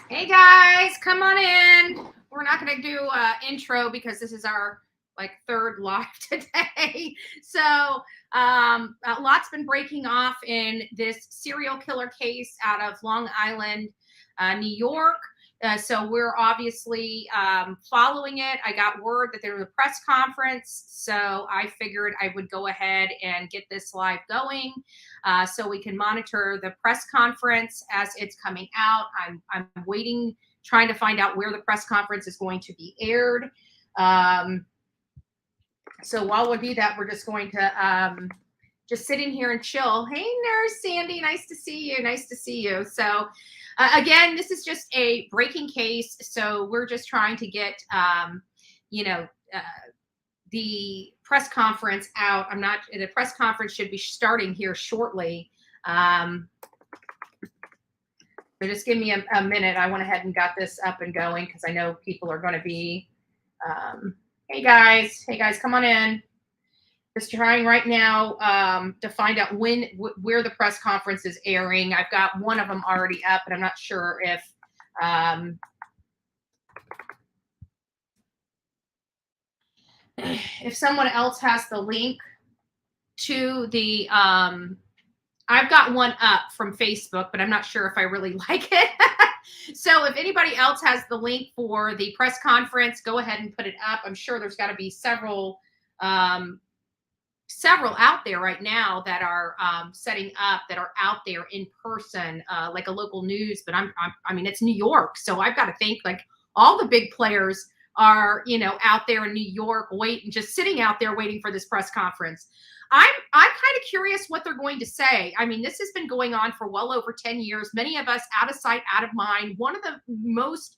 Hey guys, come on in. We're not going to do intro because this is our third live today. So a lot's been breaking off in this serial killer case out of Long Island, New York. So we're obviously following it. I got word that there was a press conference, so I figured I would go ahead and get this live going so we can monitor the press conference as it's coming out. I'm waiting, trying to find out where the press conference is going to be aired. So while we do that, we're just going to just sit in here and chill. Hey, Nurse Sandy, nice to see you. Nice to see you. So again, this is just a breaking case. So we're just trying to get, the press conference out. The press conference should be starting here shortly. So just give me a minute. I went ahead and got this up and going because I know people are going to be, hey guys, come on in. Just trying right now to find out where the press conference is airing. I've got one of them already up, but I'm not sure if someone else has the link to the I've got one up from Facebook, but I'm not sure if I really like it. So if anybody else has the link for the press conference, go ahead and put it up. I'm sure there's got to be several out there right now that are setting up, that are out there in person, like a local news. But I mean, it's New York, so I've got to think like all the big players are, out there in New York, just sitting out there waiting for this press conference. I'm kind of curious what they're going to say. I mean, this has been going on for well over 10 years. Many of us out of sight, out of mind. One of the most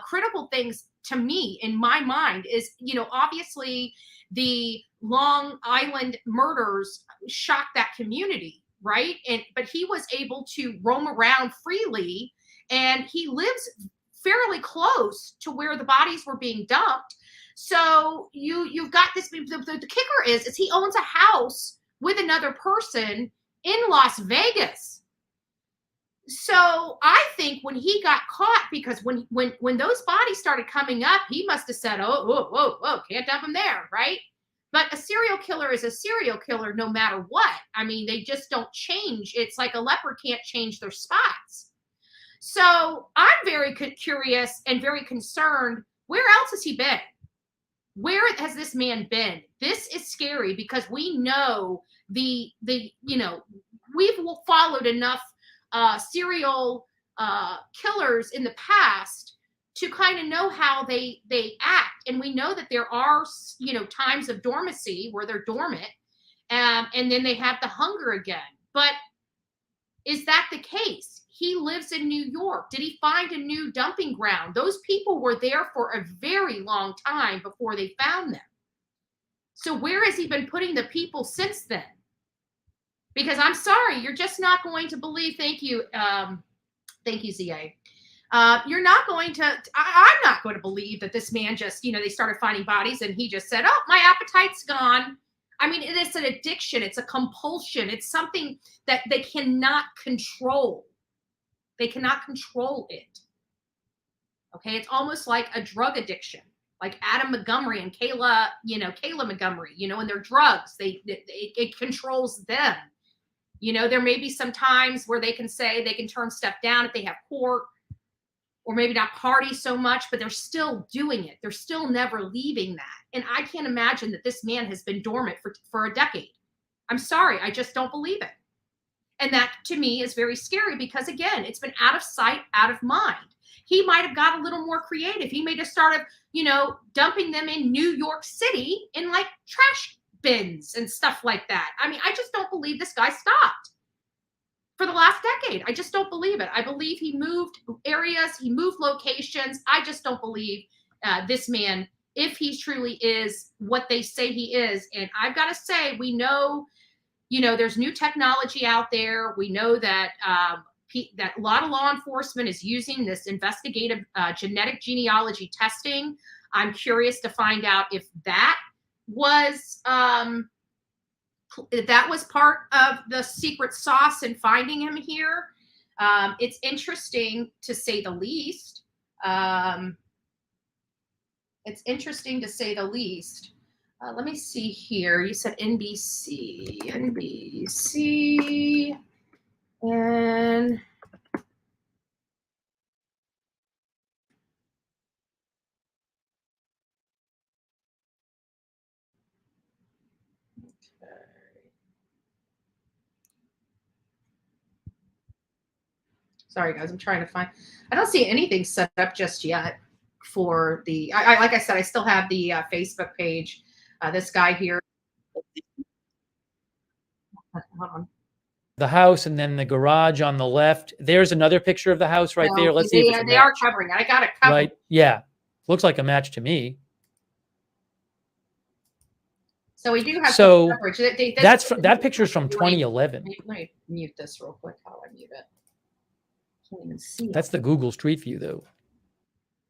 critical things to me in my mind is, obviously the Long Island murders shocked that community, right? But he was able to roam around freely, and he lives fairly close to where the bodies were being dumped. So you've got this. The kicker is he owns a house with another person in Las Vegas. So I think when he got caught, because when those bodies started coming up, he must have said, "Oh, whoa, whoa, whoa, can't dump them there," right? But a serial killer is a serial killer no matter what. I mean, they just don't change. It's like a leopard can't change their spots. So I'm very curious and very concerned. Where else has he been? Where has this man been? This is scary because we know we've followed enough serial killers in the past to kind of know how they act. And we know that there are, times of dormancy where they're dormant, and then they have the hunger again. But is that the case? He lives in New York. Did he find a new dumping ground? Those people were there for a very long time before they found them. So where has he been putting the people since then? Because I'm sorry, you're just not going to believe. Thank you, ZA. You're not going to. I'm not going to believe that this man just, they started finding bodies and he just said, "Oh, my appetite's gone." I mean, it is an addiction. It's a compulsion. It's something that they cannot control. They cannot control it. Okay, it's almost like a drug addiction, like Adam Montgomery and Kayla Montgomery. And their drugs, it controls them. There may be some times where they can say they can turn stuff down if they have court, or maybe not party so much, but they're still doing it. They're still never leaving that. And I can't imagine that this man has been dormant for a decade. I'm sorry, I just don't believe it. And that to me is very scary because, again, it's been out of sight, out of mind. He might have got a little more creative. He may have started, dumping them in New York City in like trash bins and stuff like that. I mean, I just don't believe this guy stopped for the last decade. I just don't believe it. I believe he moved areas, he moved locations. I just don't believe this man, if he truly is what they say he is. And I've got to say, we know, there's new technology out there. We know that that a lot of law enforcement is using this investigative genetic genealogy testing. I'm curious to find out if that was part of the secret sauce in finding him here. It's interesting to say the least. It's interesting to say the least. Let me see here. You said NBC, and sorry guys, I'm trying to find. I don't see anything set up just yet for the. Like I said, I still have the Facebook page. This guy here. Hold on. The house and then the garage on the left. There's another picture of the house right there. Let's see if it's a match. They are covering it. I got it covered. Right? Yeah. Looks like a match to me. So we do have coverage. That picture is from 2011. Let me mute this real quick. How do I mute it? Can't even see it. That's the Google Street View, though.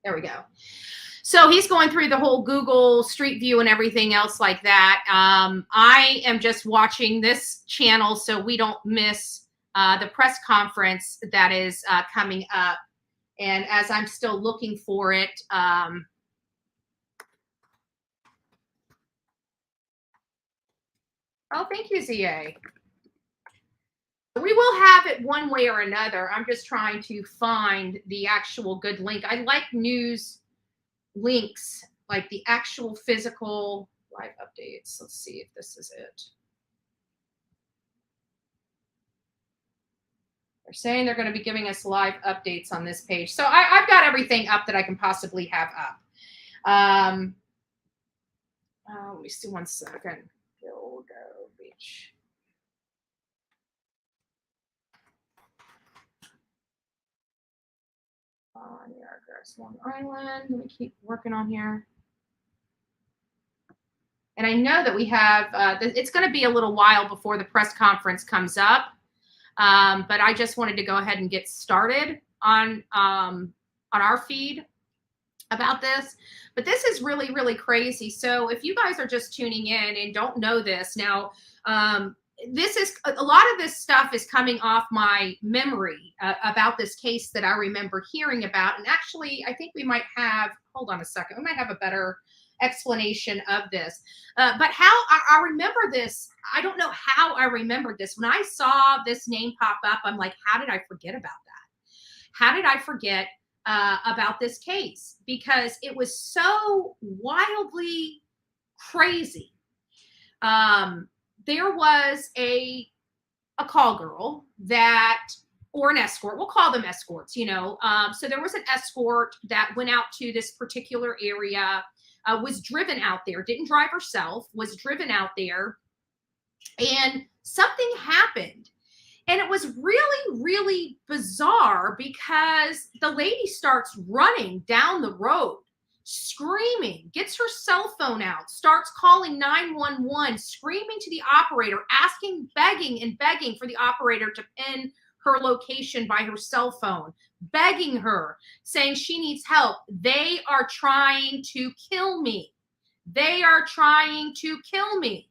There we go. So he's going through the whole Google Street View and everything else like that. I am just watching this channel so we don't miss the press conference that is coming up. And as I'm still looking for it, oh, thank you, ZA. We will have it one way or another. I'm just trying to find the actual good link. I like news links, like the actual physical live updates. Let's see if this is it. They're saying they're going to be giving us live updates on this page. So I've got everything up that I can possibly have up. Let me see one second. Go Beach. New York, Long Island. Let me keep working on here. And I know that we have, it's going to be a little while before the press conference comes up. But I just wanted to go ahead and get started on our feed about this. But this is really, really crazy. So if you guys are just tuning in and don't know this now, this is a lot of this stuff is coming off my memory about this case that I remember hearing about. And actually, I think we might have, hold on a second, we might have a better explanation of this. But how I remember this, I don't know how I remembered this. When I saw this name pop up, I'm like, how did I forget about that? How did I forget about this case? Because it was so wildly crazy. There was a call girl that, or an escort, we'll call them escorts, you know. So there was an escort that went out to this particular area, was driven out there, didn't drive herself, was driven out there, and something happened. And it was really, really bizarre because the lady starts running down the road, screaming, gets her cell phone out, starts calling 911, screaming to the operator, asking, begging and begging for the operator to pin her location by her cell phone, begging her, saying she needs help. They are trying to kill me. They are trying to kill me.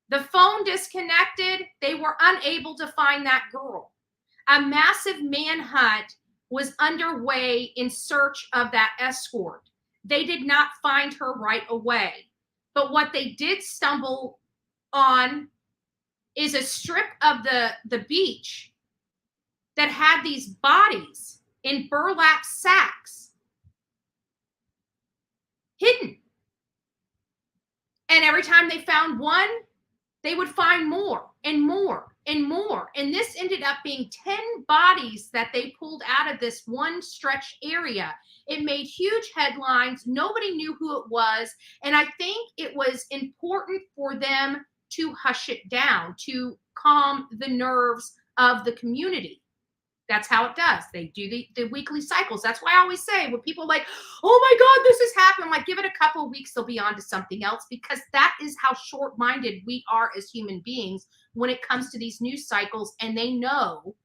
The phone disconnected. They were unable to find that girl. A massive manhunt was underway in search of that escort. They did not find her right away. But what they did stumble on is a strip of the beach that had these bodies in burlap sacks hidden. And every time they found one, they would find more and more and more. And this ended up being 10 bodies that they pulled out of this one stretch area. It made huge headlines. Nobody knew who it was. And I think it was important for them to hush it down, to calm the nerves of the community. That's how it does. They do the weekly cycles. That's why I always say when people are like, oh my God, this has happened. I'm like, give it a couple of weeks, they'll be on to something else, because that is how short-minded we are as human beings when it comes to these news cycles. And they know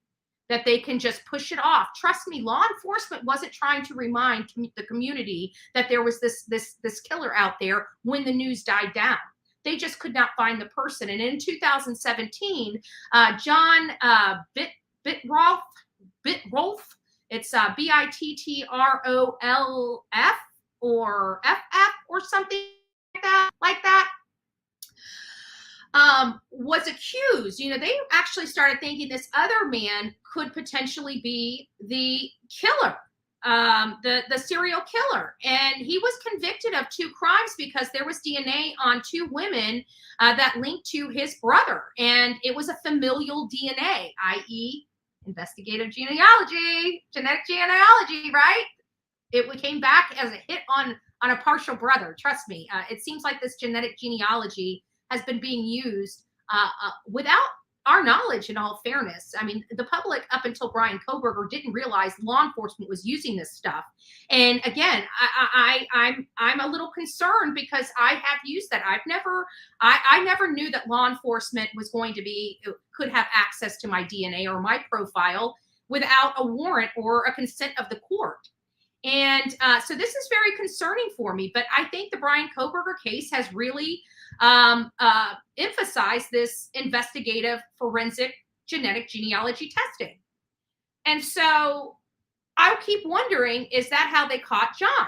that they can just push it off. Trust me, law enforcement wasn't trying to remind the community that there was this killer out there when the news died down. They just could not find the person. And in 2017, John Bitroff, Bittrolf. It's Bittrolf or FF or something like that. Was accused. They actually started thinking this other man could potentially be the killer, the serial killer. And he was convicted of 2 crimes because there was DNA on 2 women that linked to his brother. And it was a familial DNA, i.e., investigative genealogy, genetic genealogy, right? It came back as a hit on a partial brother. Trust me. It seems like this genetic genealogy has been being used without our knowledge, in all fairness. I mean, the public up until Brian Koberger didn't realize law enforcement was using this stuff. And again, I'm a little concerned because I have used that. I never knew that law enforcement could have access to my DNA or my profile without a warrant or a consent of the court. And so this is very concerning for me. But I think the Brian Koberger case has really emphasized this investigative forensic genetic genealogy testing. And so I keep wondering, is that how they caught John?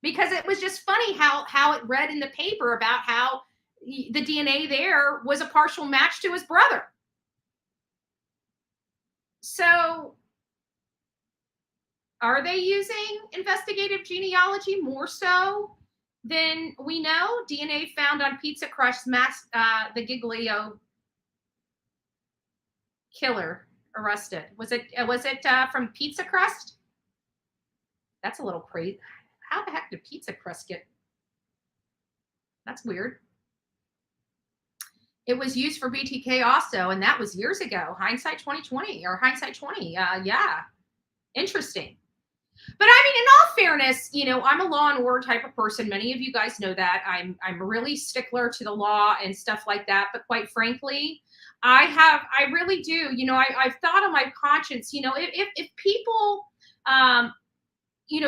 Because it was just funny how it read in the paper about how the DNA there was a partial match to his brother. So are they using investigative genealogy more so than we know? DNA found on pizza crust matched the Giglio killer arrested. Was it from pizza crust? That's a little crazy. How the heck did pizza crust get? That's weird. It was used for BTK also, and that was years ago. Hindsight 2020 or hindsight 20. Yeah, interesting. But I mean, in all fairness, I'm a law and order type of person. Many of you guys know that. I'm a really stickler to the law and stuff like that. But quite frankly, I really do. I've thought on my conscience, if people,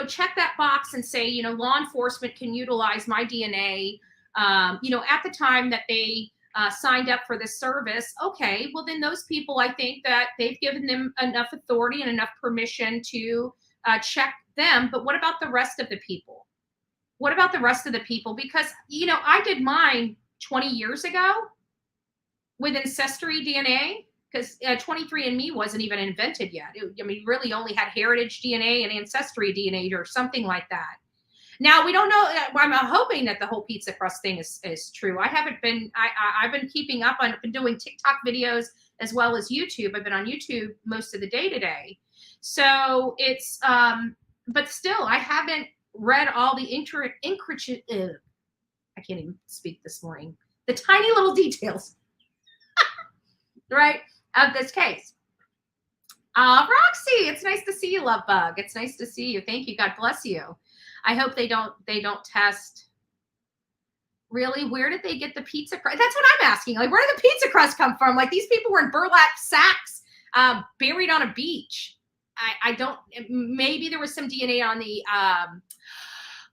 check that box and say, law enforcement can utilize my DNA, at the time that they signed up for this service. Okay, well, then those people, I think that they've given them enough authority and enough permission to check them. But what about the rest of the people? What about the rest of the people? Because, I did mine 20 years ago with ancestry DNA, because 23andMe wasn't even invented yet. Really only had heritage DNA and ancestry DNA or something like that. Now, we don't know. I'm hoping that the whole pizza crust thing is true. I've been keeping up on, I've been doing TikTok videos as well as YouTube. I've been on YouTube most of the day today. So it's, but still, I haven't read all the I can't even speak this morning. The tiny little details, right, of this case. Roxy, it's nice to see you, love bug. It's nice to see you. Thank you. God bless you. I hope they don't test. Really, where did they get the pizza crust? That's what I'm asking. Like, where did the pizza crust come from? Like, these people were in burlap sacks, buried on a beach. I don't. Maybe there was some DNA on the.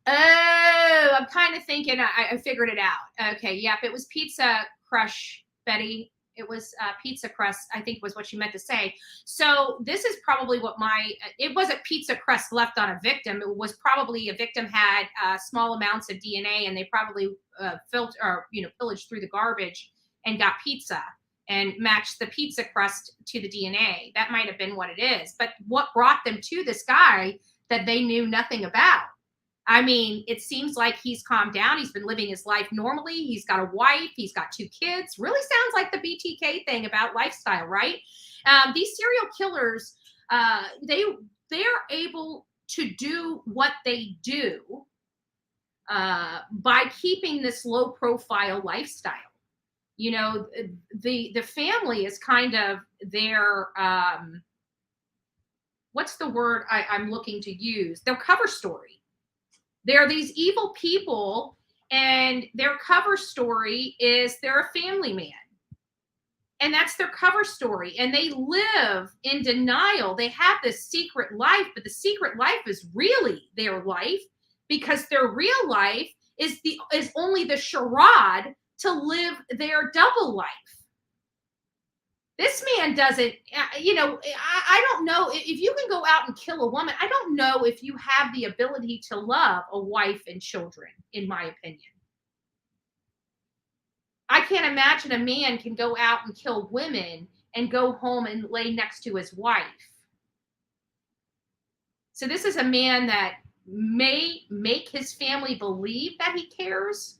I'm kind of thinking. I figured it out. Okay, yep, it was pizza crush, Betty. It was pizza crust, I think was what you meant to say. So this is probably what it wasn't pizza crust left on a victim. It was probably a victim had small amounts of DNA, and they probably pillaged through the garbage and got pizza and matched the pizza crust to the DNA. That might have been what it is. But what brought them to this guy that they knew nothing about? I mean, it seems like he's calmed down. He's been living his life normally. He's got a wife. He's got 2 kids. Really sounds like the BTK thing about lifestyle, right? These serial killers, they're able to do what they do by keeping this low profile lifestyle. The family is kind of their, what's the word I'm looking to use? Their cover story. They're these evil people, and their cover story is they're a family man. And that's their cover story. And they live in denial. They have this secret life, but the secret life is really their life, because their real life is only the charade to live their double life. This man doesn't, I don't know if you can go out and kill a woman. I don't know if you have the ability to love a wife and children, in my opinion. I can't imagine a man can go out and kill women and go home and lay next to his wife. So this is a man that may make his family believe that he cares,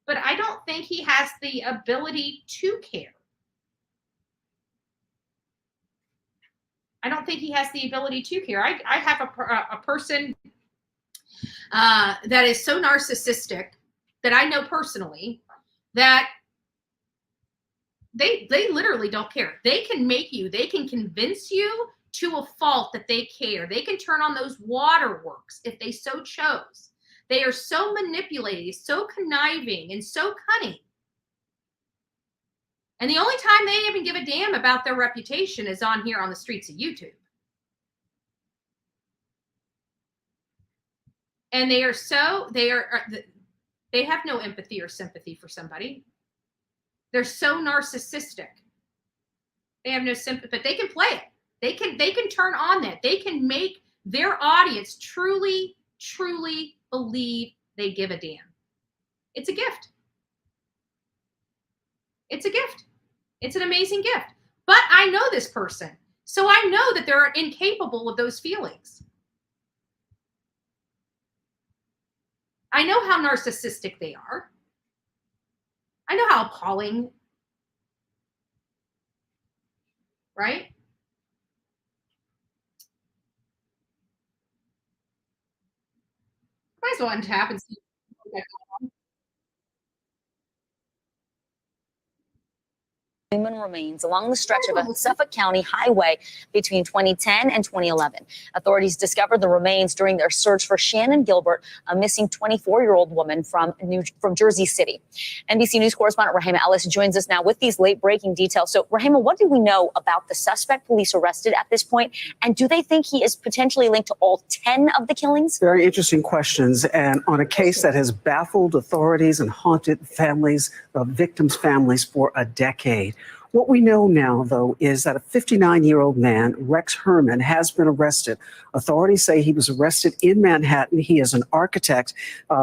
but I don't think he has the ability to care. I don't think he has the ability to care. I have a person that is so narcissistic that I know personally that they literally don't care. They can they can convince you to a fault that they care. They can turn on those waterworks if they so chose. They are so manipulative, so conniving, and so cunning. And the only time they even give a damn about their reputation is on here on the streets of YouTube. And they have no empathy or sympathy for somebody. They're so narcissistic. They have no sympathy, but they can play it. They can turn on that. They can make their audience truly, truly believe they give a damn. It's a gift. It's a gift. It's an amazing gift. But I know this person, so I know that they're incapable of those feelings. I know how narcissistic they are. I know how appalling, right? Might as well untap and see. Human remains along the stretch of a Suffolk County highway between 2010 and 2011. Authorities discovered the remains during their search for Shannon Gilbert, a missing 24-year-old woman from Jersey City. NBC News correspondent Heuermann Ellis joins us now with these late-breaking details. So, Heuermann, what do we know about the suspect police arrested at this point, and do they think he is potentially linked to all 10 of the killings? Very interesting questions, and on a case that has baffled authorities and haunted families, victims' families for a decade. What we know now, though, is that a 59-year-old man, Rex Heuermann, has been arrested. Authorities say he was arrested in Manhattan. He is an architect.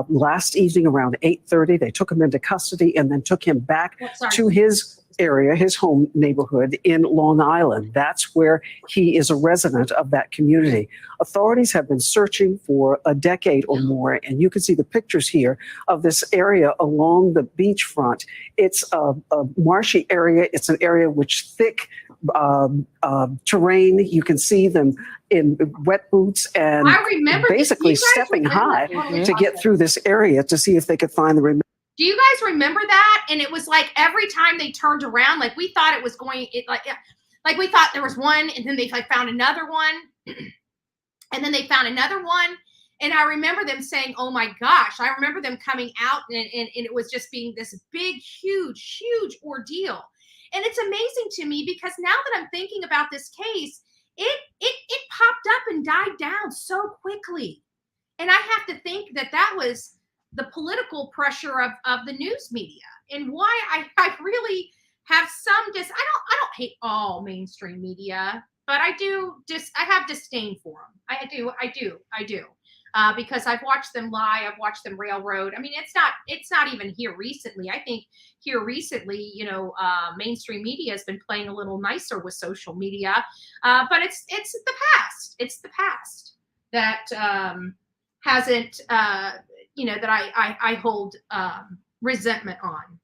Last evening around 8:30, they took him into custody and then took him back to his area, his home neighborhood in Long Island. That's where he is a resident of that community. Authorities have been searching for a decade or more, and you can see the pictures here of this area along the beachfront. It's a marshy area. It's an area which thick terrain. You can see them in wet boots and basically stepping high to get through this area to see if they could find the remains. Do you guys remember that? And it was like every time they turned around, like we thought it was going, like we thought there was one, and then they found another one, and then they found another one. And I remember them saying, "Oh my gosh!" I remember them coming out, and it was just being this big, huge, huge ordeal. And it's amazing to me because now that I'm thinking about this case, it popped up and died down so quickly, and I have to think that was the political pressure of the news media, and why I really have some I don't hate all mainstream media, but I have disdain for them. I do. Because I've watched them lie, I've watched them railroad. I mean, it's not even here recently. I think here recently, mainstream media has been playing a little nicer with social media, but it's the past. It's the past that hasn't that I hold resentment on.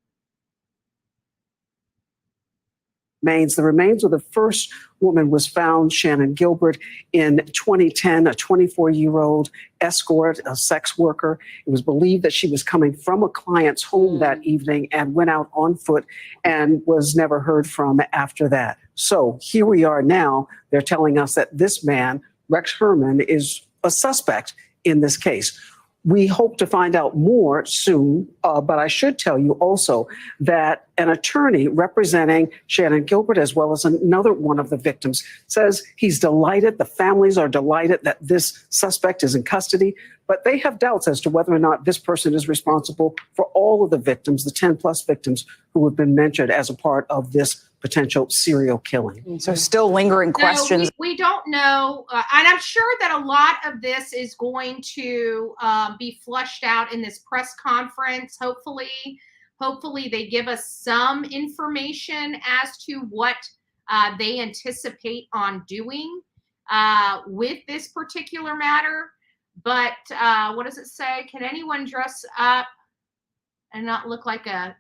The remains of the first woman was found, Shannon Gilbert, in 2010, a 24-year-old escort, a sex worker. It was believed that she was coming from a client's home that evening and went out on foot and was never heard from after that. So here we are now. They're telling us that this man, Rex Heuermann, is a suspect in this case. We hope to find out more soon, but I should tell you also that an attorney representing Shannon Gilbert, as well as another one of the victims, says he's delighted, the families are delighted that this suspect is in custody, but they have doubts as to whether or not this person is responsible for all of the victims, the 10 plus victims who have been mentioned as a part of this potential serial killing. So still lingering questions. No, we don't know. And I'm sure that a lot of this is going to be fleshed out in this press conference. Hopefully they give us some information as to what they anticipate on doing with this particular matter. But what does it say? Can anyone dress up and not look like a,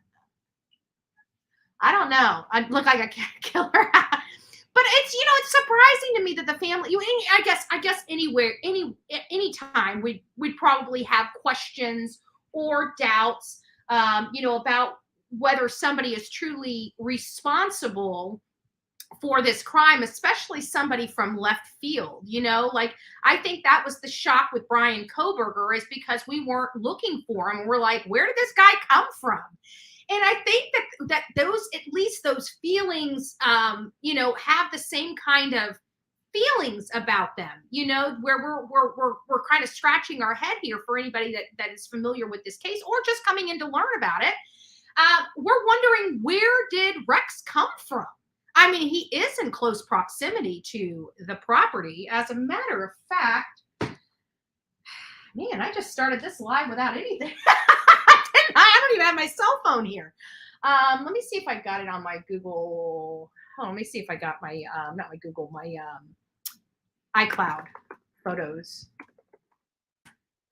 I don't know, I look like a killer? But it's, it's surprising to me that the family, I guess anywhere, any time we'd probably have questions or doubts, about whether somebody is truly responsible for this crime, especially somebody from left field. Like, I think that was the shock with Brian Koberger, is because we weren't looking for him. We're like, where did this guy come from? And I think that those, at least those feelings, have the same kind of feelings about them, where we're kind of scratching our head here for anybody that is familiar with this case or just coming in to learn about it. We're wondering, where did Rex come from? I mean, he is in close proximity to the property. As a matter of fact, man, I just started this live without anything. I don't even have my cell phone here. Let me see if I got it on my Google. Oh, let me see if I got my, not my Google, my iCloud photos.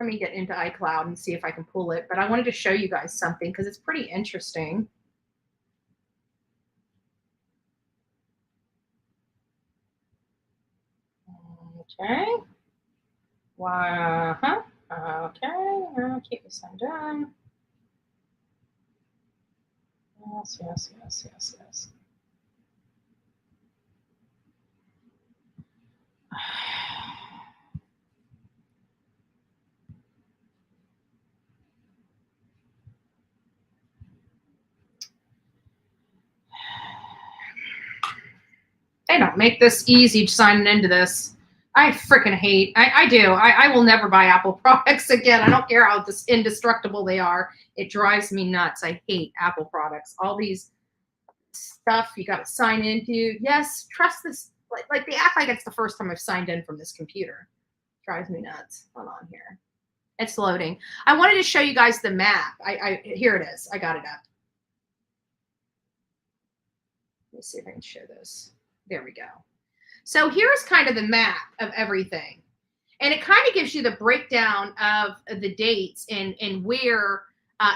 Let me get into iCloud and see if I can pull it. But I wanted to show you guys something because it's pretty interesting. Okay. Wow. Okay. Keep this undone. Yes. They don't make this easy signing into this. I freaking hate. I do. I will never buy Apple products again. I don't care how indestructible they are. It drives me nuts. I hate Apple products. All these stuff you got to sign into. Yes, trust this. Like they act like it's the first time I've signed in from this computer. Drives me nuts. Hold on here. It's loading. I wanted to show you guys the map. Here it is. I got it up. Let me see if I can show this. There we go. So here's kind of the map of everything. And it kind of gives you the breakdown of the dates and where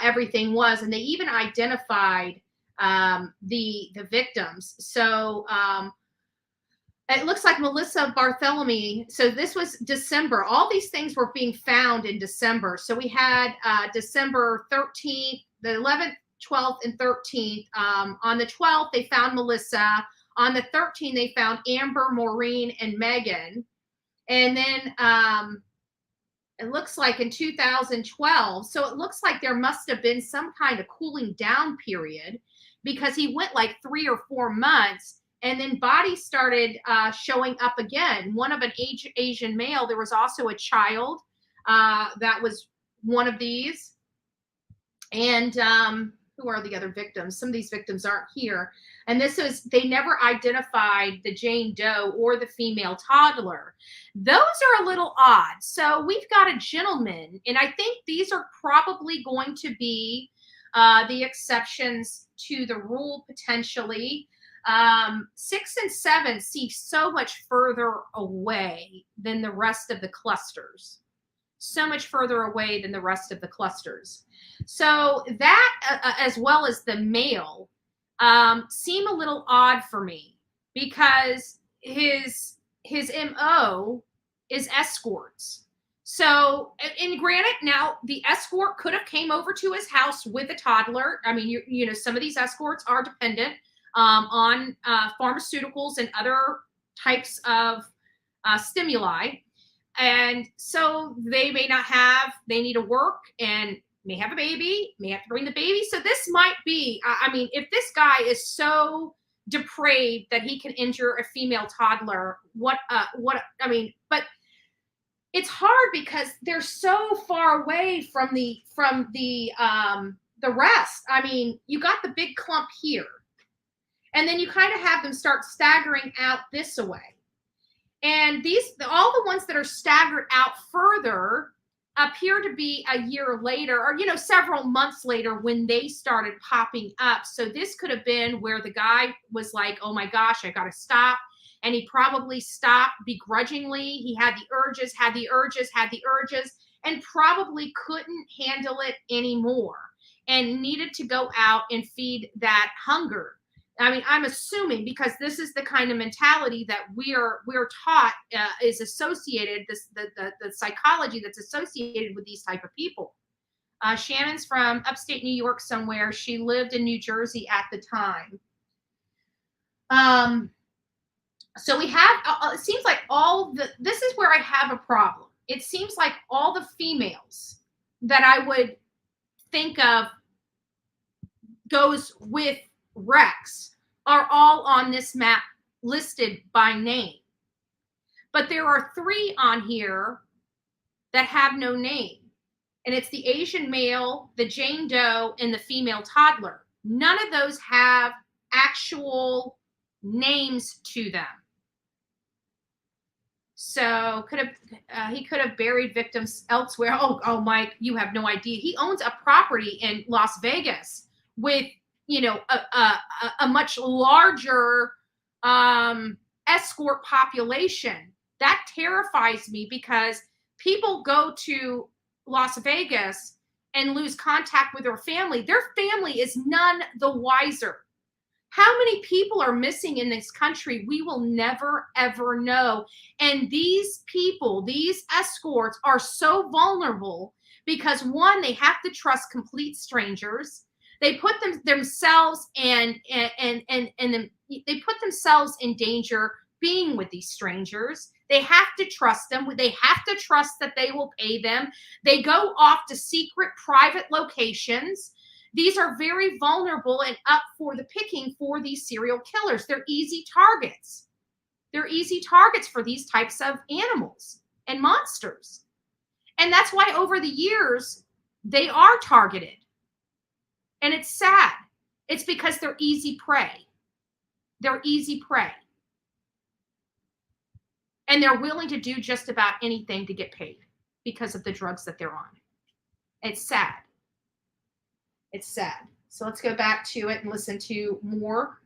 everything was. And they even identified the victims. So it looks like Melissa Bartholomew. So this was December. All these things were being found in December. So we had December 13th, the 11th, 12th, and 13th. On the 12th, they found Melissa. On the 13th, they found Amber, Maureen, and Megan. And then it looks like in 2012, so it looks like there must have been some kind of cooling down period, because he went like 3 or 4 months, and then bodies started showing up again. One of an Asian male. There was also a child that was one of these. And who are the other victims? Some of these victims aren't here. And they never identified the Jane Doe or the female toddler. Those are a little odd. So we've got a gentleman, and I think these are probably going to be the exceptions to the rule potentially. 6 and 7 seem so much further away than the rest of the clusters. So much further away than the rest of the clusters. So that, as well as the male, seem a little odd for me, because his MO is escorts. So, and granted, now the escort could have came over to his house with a toddler. I mean, you know, some of these escorts are dependent on pharmaceuticals and other types of stimuli. And so they may not have, they need to work and may have a baby, may have to bring the baby. So this might be, I mean, if this guy is so depraved that he can injure a female toddler, I mean, but it's hard because they're so far away from the rest. I mean, you got the big clump here. And then you kind of have them start staggering out this way. And all the ones that are staggered out further appear to be a year later, or, several months later when they started popping up. So this could have been where the guy was like, oh my gosh, I got to stop. And he probably stopped begrudgingly. He had the urges, and probably couldn't handle it anymore and needed to go out and feed that hunger. I mean, I'm assuming, because this is the kind of mentality that we're taught is associated, the psychology that's associated with these type of people. Shannon's from upstate New York somewhere. She lived in New Jersey at the time. So we have, it seems like this is where I have a problem. It seems like all the females that I would think of goes with Rex are all on this map listed by name. But there are 3 on here that have no name. And it's the Asian male, the Jane Doe, and the female toddler. None of those have actual names to them. So he could have buried victims elsewhere. Oh, Mike, you have no idea. He owns a property in Las Vegas with, a much larger escort population. That terrifies me, because people go to Las Vegas and lose contact with their family. Their family is none the wiser. How many people are missing in this country? We will never, ever know. And these people, these escorts, are so vulnerable because, one, they have to trust complete strangers. They put themselves they put themselves in danger being with these strangers. They have to trust them. They have to trust that they will pay them. They go off to secret, private locations. These are very vulnerable and up for the picking for these serial killers. They're easy targets. They're easy targets for these types of animals and monsters. And that's why over the years, they are targeted. And it's sad. It's because they're easy prey. They're easy prey. And they're willing to do just about anything to get paid because of the drugs that they're on. It's sad. It's sad. So let's go back to it and listen to more.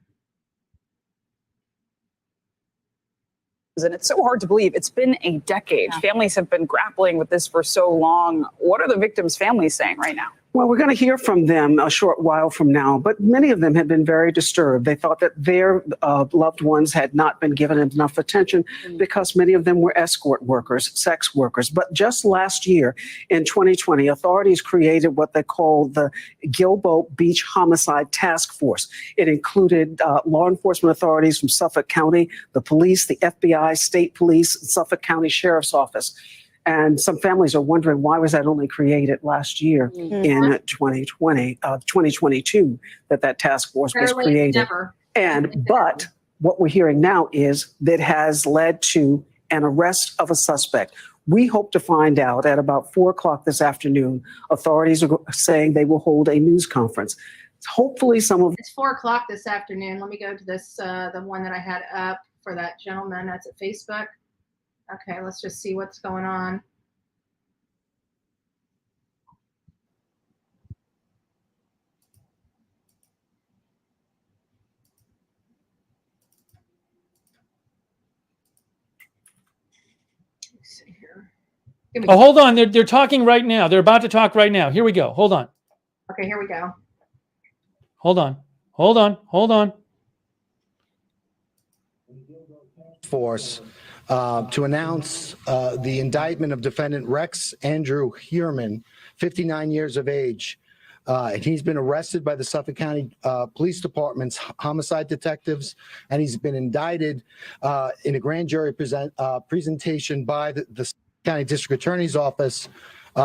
And it's so hard to believe. It's been a decade. Yeah. Families have been grappling with this for so long. What are the victims' families saying right now? Well, we're going to hear from them a short while from now, but many of them have been very disturbed. They thought that their loved ones had not been given enough attention because many of them were escort workers, sex workers. But just last year, in 2020, authorities created what they called the Gilboa Beach Homicide Task Force. It included law enforcement authorities from Suffolk County, the police, the FBI, state police, Suffolk County Sheriff's Office. And some families are wondering, why was that only created last year in 2022, that task force was created. But what we're hearing now is that it has led to an arrest of a suspect. We hope to find out at about 4:00 this afternoon. Authorities are saying they will hold a news conference. Hopefully it's 4:00 this afternoon. Let me go to this, the one that I had up for that gentleman. That's at Facebook. Okay, let's just see what's going on. Let's see here. Oh, hold on. They're talking right now. They're about to talk right now. Here we go. Hold on. Okay, here we go. Hold on. Force. To announce the indictment of defendant Rex Andrew Heuermann, 59 years of age. And he's been arrested by the Suffolk County Police Department's homicide detectives, and he's been indicted in a grand jury presentation by the Suffolk County District Attorney's Office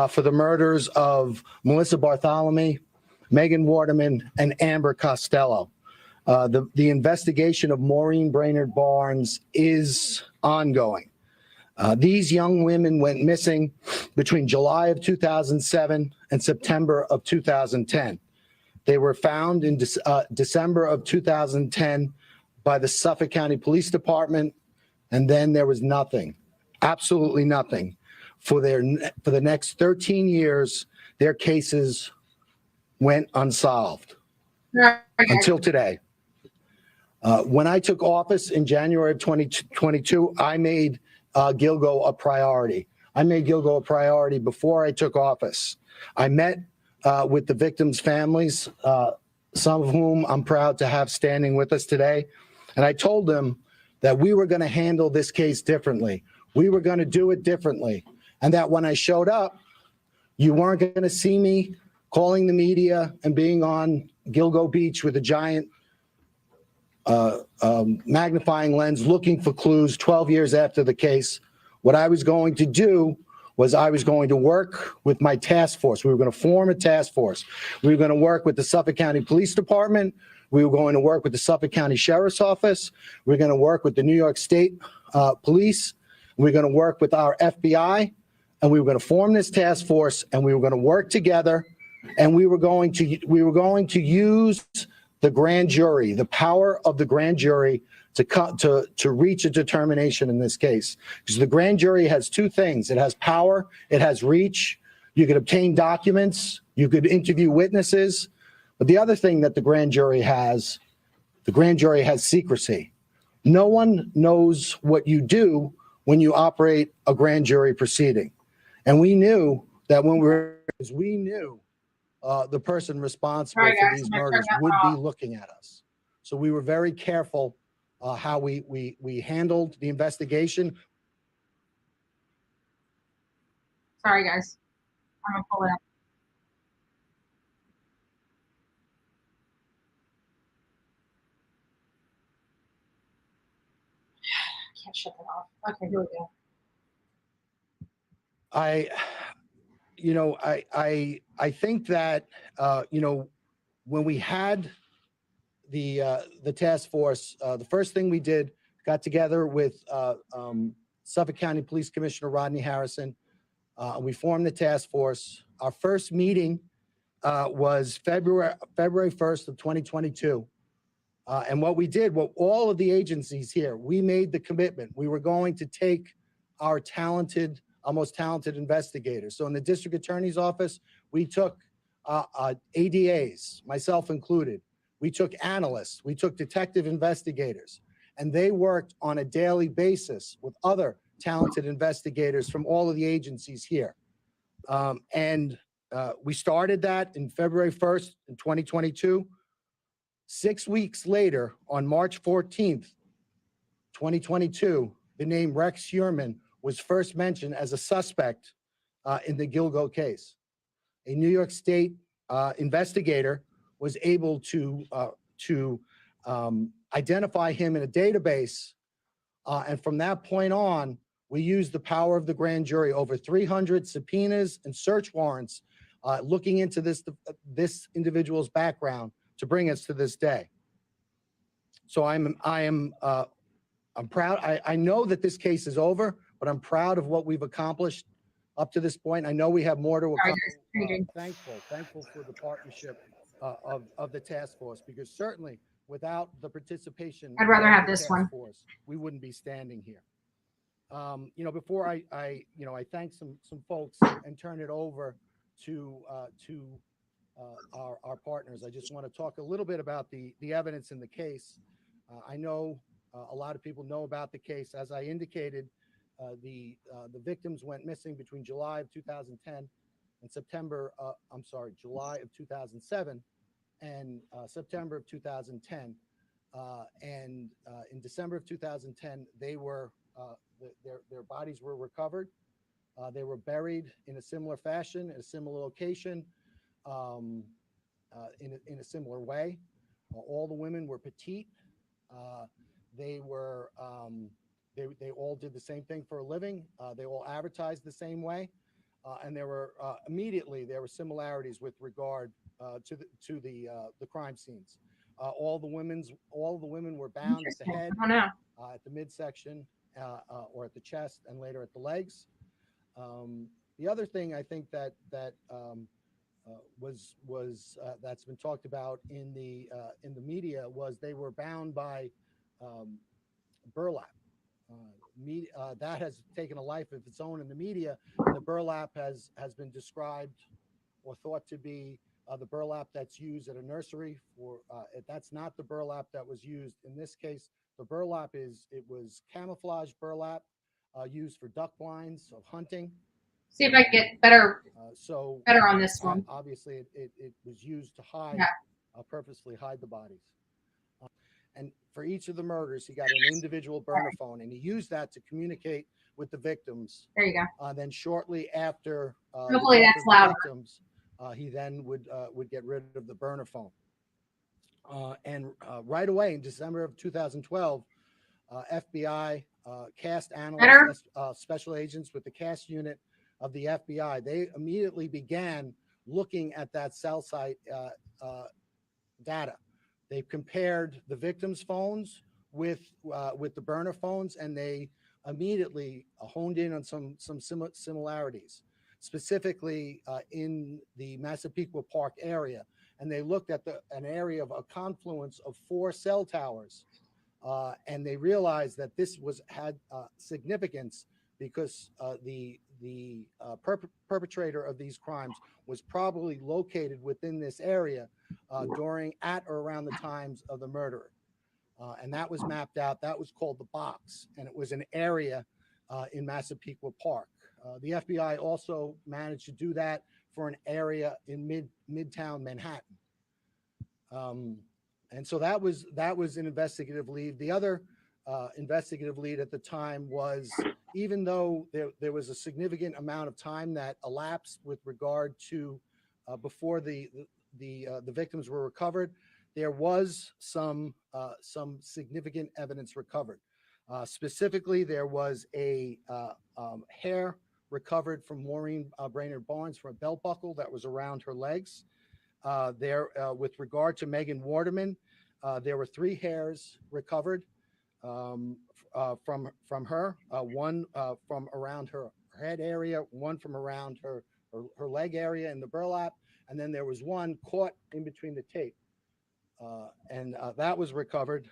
for the murders of Melissa Bartholomew, Megan Waterman, and Amber Costello. The investigation of Maureen Brainerd Barnes is ongoing. These young women went missing between July of 2007 and September of 2010. They were found in December of 2010 by the Suffolk County Police Department, and then there was nothing, absolutely nothing. For the next 13 years, their cases went unsolved until today. When I took office in January of 2022, I made Gilgo a priority. I made Gilgo a priority before I took office. I met with the victims' families, some of whom I'm proud to have standing with us today. And I told them that we were going to handle this case differently. We were going to do it differently. And that when I showed up, you weren't going to see me calling the media and being on Gilgo Beach with a giant magnifying lens looking for clues 12 years after the case. What I was going to do was I was going to work with my task force. We were going to form a task force. We were going to work with the Suffolk County Police Department. We were going to work with the Suffolk County Sheriff's Office. We were going to work with the New York State Police. We were going to work with our FBI. And we were going to form this task force, and we were going to work together, and we were going to use the grand jury, the power of the grand jury to reach a determination in this case. Because the grand jury has two things. It has power, it has reach. You could obtain documents, you could interview witnesses. But the other thing that the grand jury has secrecy. No one knows what you do when you operate a grand jury proceeding. And we knew that the person responsible for these murders would be looking at us. So we were very careful how we handled the investigation. Sorry, guys. I'm gonna pull it up. I can't shut that off. Okay, here we go. I think that when we had the task force, the first thing we did, got together with Suffolk County Police Commissioner Rodney Harrison. We formed the task force. Our first meeting was February 1st of 2022. And what we did, all of the agencies here, we made the commitment. We were going to take our most talented investigators. So in the district attorney's office, we took ADAs, myself included. We took analysts, we took detective investigators, and they worked on a daily basis with other talented investigators from all of the agencies here. We started that in February 1st in 2022. 6 weeks later, on March 14th, 2022, the name Rex Heuermann was first mentioned as a suspect in the Gilgo case. A New York State investigator was able to identify him in a database. And from that point on, we used the power of the grand jury, over 300 subpoenas and search warrants, looking into this individual's background to bring us to this day. So I'm proud. I know that this case is over, but I'm proud of what we've accomplished up to this point. I know we have more to accomplish. Thankful for the partnership of the task force, because certainly without the participation, I'd rather have the this task one. force, we wouldn't be standing here. Before I thank some folks and turn it over to our partners, I just want to talk a little bit about the evidence in the case. I know a lot of people know about the case. As I indicated, the victims went missing between July of 2010 and July of 2007 and September of 2010. And in December of 2010, their bodies were recovered. They were buried in a similar fashion, in a similar location, in a similar way. All the women were petite. They all did the same thing for a living. They all advertised the same way, and there were similarities with regard to the crime scenes. All the women were bound at the head, at the midsection, or at the chest, and later at the legs. The other thing I think that that's been talked about in the media was they were bound by burlap. That has taken a life of its own in the media, and the burlap has been described or thought to be the burlap that's used at a nursery for. That's not the burlap that was used in this case. The burlap was camouflage burlap used for duck blinds of hunting. See if I can get better better on this one. Obviously, it was used to hide, Yeah. purposely hide the bodies. And for each of the murders, he got an individual burner phone, and he used that to communicate with the victims. There you go. Then shortly after Hopefully the death that's of the louder. victims, he then would get rid of the burner phone. And right away in December of 2012, FBI cast analysts, special agents with the cast unit of the FBI, they immediately began looking at that cell site data. They compared the victims' phones with the burner phones, and they immediately honed in on some similarities, specifically in the Massapequa Park area. And they looked at an area of a confluence of 4 cell towers, and they realized that this had significance because the perpetrator of these crimes was probably located within this area at or around the times of the murder. And that was mapped out. That was called the box, and it was an area in Massapequa Park. The FBI also managed to do that for an area in Midtown Manhattan. And so that was an investigative lead. The other investigative lead at the time was, even though there was a significant amount of time that elapsed with regard to before the victims were recovered, there was some significant evidence recovered. Specifically, there was a hair recovered from Maureen Brainerd Barnes from a belt buckle that was around her legs. With regard to Megan Waterman, there were 3 hairs recovered from her, one from around her head area, one from around her leg area in the burlap, and then there was one caught in between the tape. And that was recovered.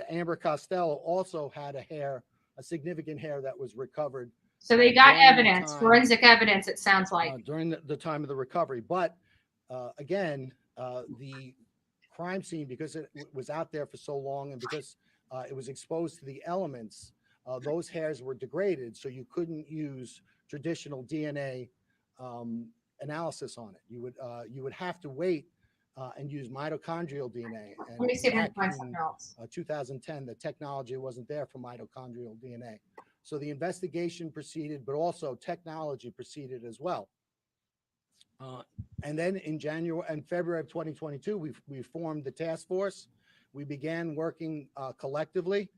Amber Costello also had a significant hair that was recovered. So they got evidence, forensic evidence, it sounds like. During the time of the recovery. But again, the crime scene, because it was out there for so long and because it was exposed to the elements, those hairs were degraded, so you couldn't use traditional DNA analysis on it. You would have to wait and use mitochondrial DNA. And let me see if I can find something else. 2010, the technology wasn't there for mitochondrial DNA. So the investigation proceeded, but also technology proceeded as well. And then in January and February of 2022, we formed the task force. We began working collectively.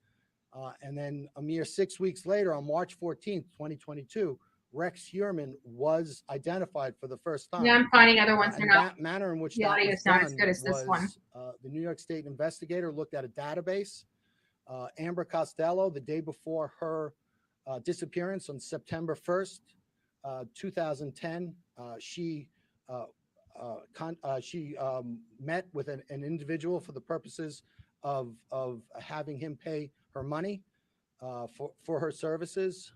And then a mere 6 weeks later, on March 14th, 2022, Rex Heuermann was identified for the first time. Yeah, I'm finding other ones. And that manner in which the that audio was is not done as good as this one. The New York State investigator looked at a database. Amber Costello, the day before her disappearance on September 1st, 2010, she met with an individual for the purposes of having him pay her money for her services.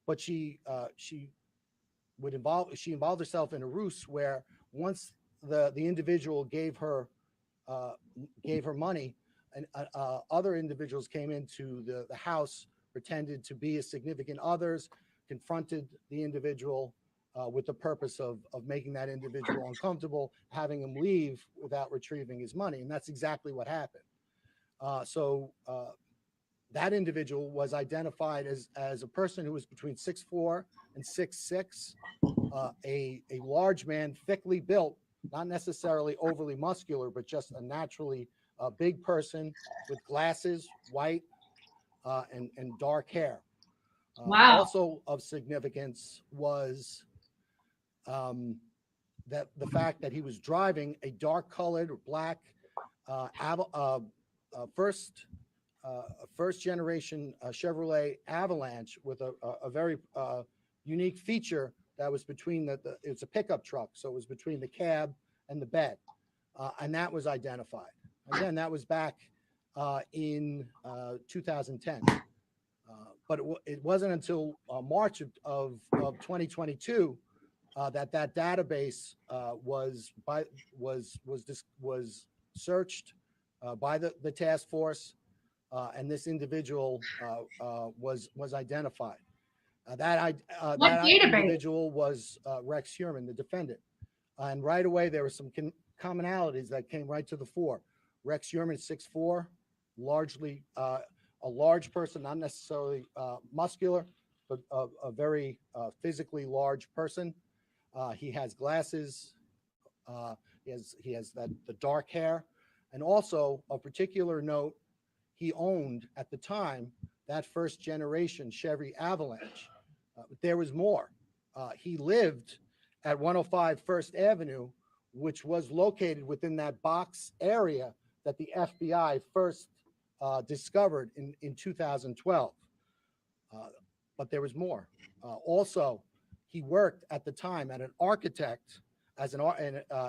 But she involved herself in a ruse where once the individual gave her money, and other individuals came into the house, pretended to be significant others, confronted the individual with the purpose of making that individual uncomfortable, having him leave without retrieving his money. And that's exactly what happened. So that individual was identified as a person who was between 6'4" and 6'6", a large man, thickly built, not necessarily overly muscular, but just a naturally big person with glasses, white, and dark hair. Wow. Also of significance was that the fact that he was driving a dark-colored black first-generation Chevrolet Avalanche with a very unique feature that was between it's a pickup truck, so it was between the cab and the bed, and that was identified. Again, that was back in 2010. But it wasn't until March of 2022 that database was searched by the task force, and this individual was identified. That individual was Rex Heuermann, the defendant. And right away, there were some commonalities that came right to the fore. Rex Heuermann, 6'4", largely a large person, not necessarily muscular, but a very physically large person. He has glasses. He has the dark hair, and also of particular note, he owned at the time that first generation Chevy Avalanche. There was more. He lived at 105 First Avenue, which was located within that box area that the FBI first discovered in 2012. But there was more. Also, he worked at the time at an architect and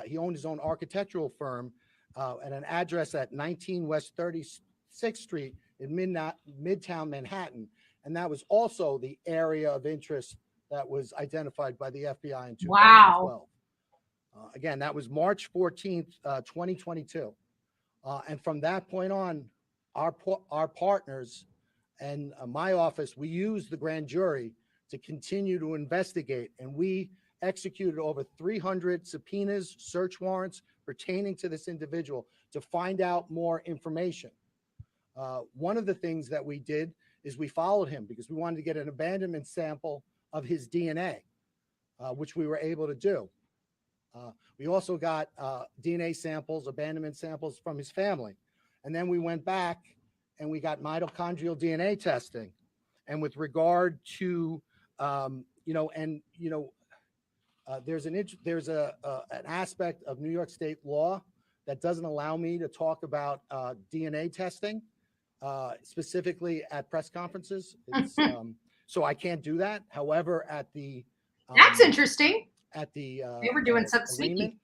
he owned his own architectural firm at an address at 19 West 36th Street in Midtown Manhattan. And that was also the area of interest that was identified by the FBI in 2012. Wow. Again, that was March 14th, 2022. And from that point on, our partners and my office, we used the grand jury to continue to investigate. And we executed over 300 subpoenas, search warrants pertaining to this individual to find out more information. One of the things that we did is we followed him because we wanted to get an abandonment sample of his DNA, which we were able to do. We also got DNA samples, abandonment samples from his family. And then we went back and we got mitochondrial DNA testing. And with regard to, there's an aspect of New York State law that doesn't allow me to talk about DNA testing, specifically at press conferences. It's, so I can't do that. However, at the That's interesting. At the They were doing something sneaky.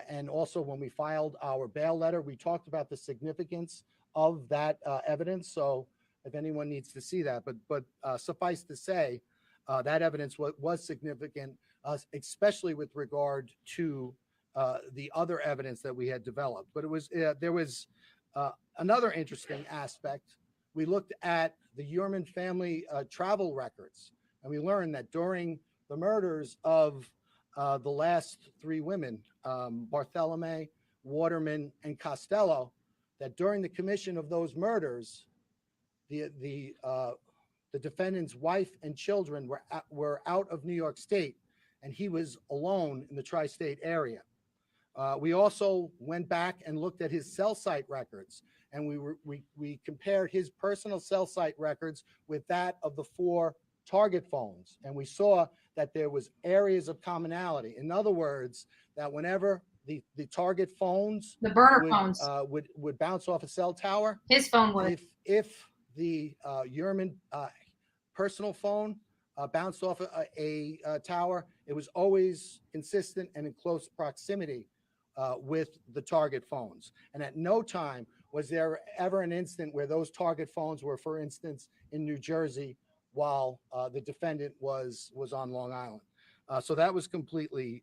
And also when we filed our bail letter, we talked about the significance of that evidence. So if anyone needs to see that, but suffice to say, that evidence was significant, especially with regard to the other evidence that we had developed. But it was there was another interesting aspect. We looked at the Heuermann family travel records, and we learned that during the murders of the last three women, Bartholomew, Waterman, and Costello, that during the commission of those murders, the defendant's wife and children were out of New York State, and he was alone in the tri-state area. We also went back and looked at his cell site records, and we compared his personal cell site records with that of the 4 target phones, and we saw that there was areas of commonality. In other words, that whenever the target phones, the burner phones, would bounce off a cell tower, his phone would. If the Heuermann personal phone bounced off a tower, it was always consistent and in close proximity with the target phones. And at no time was there ever an instant where those target phones were, for instance, in New Jersey while the defendant was on Long Island. So that was completely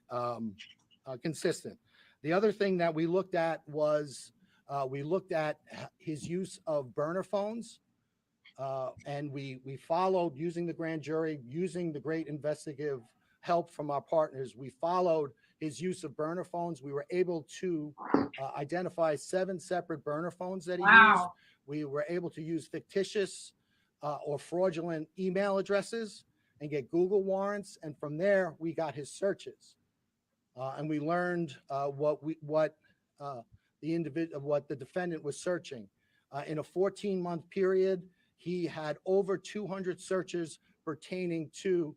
consistent. The other thing that we looked at was we looked at his use of burner phones, and we followed, using the grand jury, using the great investigative help from our partners, we followed his use of burner phones. We were able to identify 7 separate burner phones that he used. We were able to use fictitious or fraudulent email addresses and get Google warrants. And from there, we got his searches. And we learned what the defendant was searching. In a 14-month period, he had over 200 searches pertaining to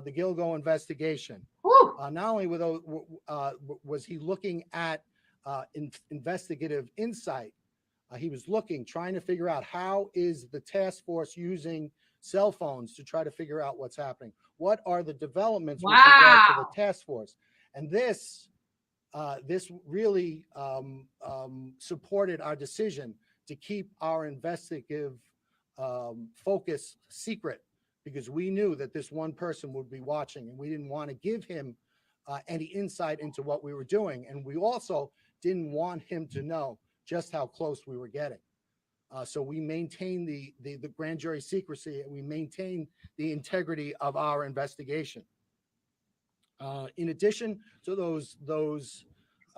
the Gilgo investigation. Not only was he looking at investigative insight, he was trying to figure out how is the task force using cell phones to try to figure out what's happening. What are the developments with regard to the Wow. task force? And this really supported our decision to keep our investigative focus secret, because we knew that this one person would be watching, and we didn't want to give him any insight into what we were doing. And we also didn't want him to know just how close we were getting. So we maintained the grand jury secrecy, and we maintained the integrity of our investigation. In addition to those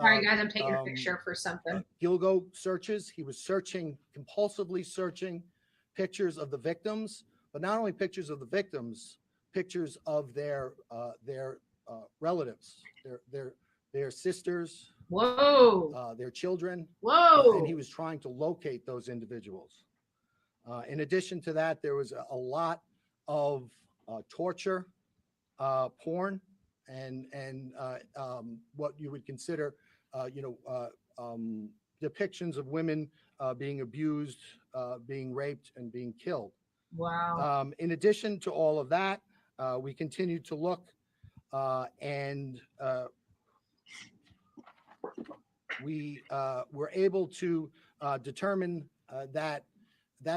Sorry, guys, I'm taking a picture for something. Gilgo searches, he was compulsively searching pictures of the victims, but not only pictures of the victims, pictures of their relatives, their sisters, Whoa. their children. Whoa. And he was trying to locate those individuals. In addition to that, there was a lot of torture, porn, and what you would consider, depictions of women being abused, being raped, and being killed. Wow. In addition to all of that, we continued to look, and we were able to determine that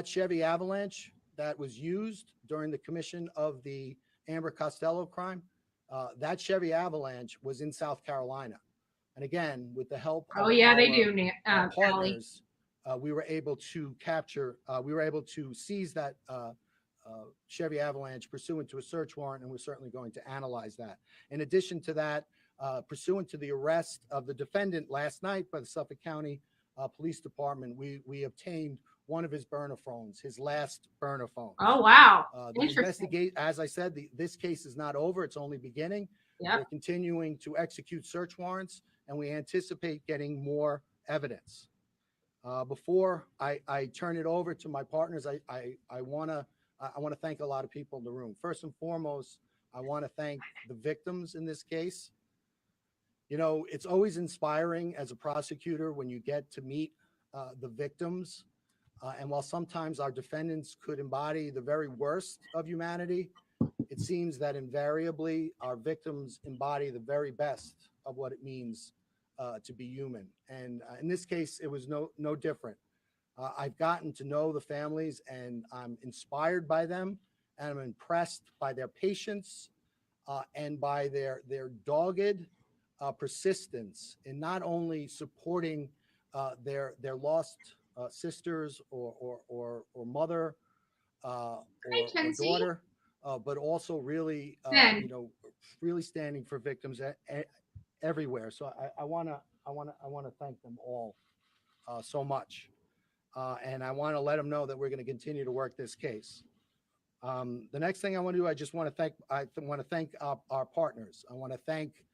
Chevy Avalanche that was used during the commission of the Amber Costello crime, that Chevy Avalanche was in South Carolina. And again, with the help of They do, partners, we were able to seize that Chevy Avalanche pursuant to a search warrant, and we're certainly going to analyze that. In addition to that, pursuant to the arrest of the defendant last night by the Suffolk County Police Department, we obtained one of his burner phones, his last burner phone. Oh, wow. As I said, this case is not over. It's only beginning. Yep. We're continuing to execute search warrants, and we anticipate getting more evidence. Before I turn it over to my partners, I want to thank a lot of people in the room. First and foremost, I want to thank the victims in this case. You know, it's always inspiring as a prosecutor when you get to meet the victims. And while sometimes our defendants could embody the very worst of humanity, it seems that invariably our victims embody the very best of what it means to be human. And in this case, it was no different. I've gotten to know the families, and I'm inspired by them, and I'm impressed by their patience and by their dogged persistence in not only supporting their lost sisters or mother or daughter, but also really really standing for victims everywhere. So I want to thank them all so much, and I want to let them know that we're going to continue to work this case. The next thing I want to do, I want to thank our partners. I want to thank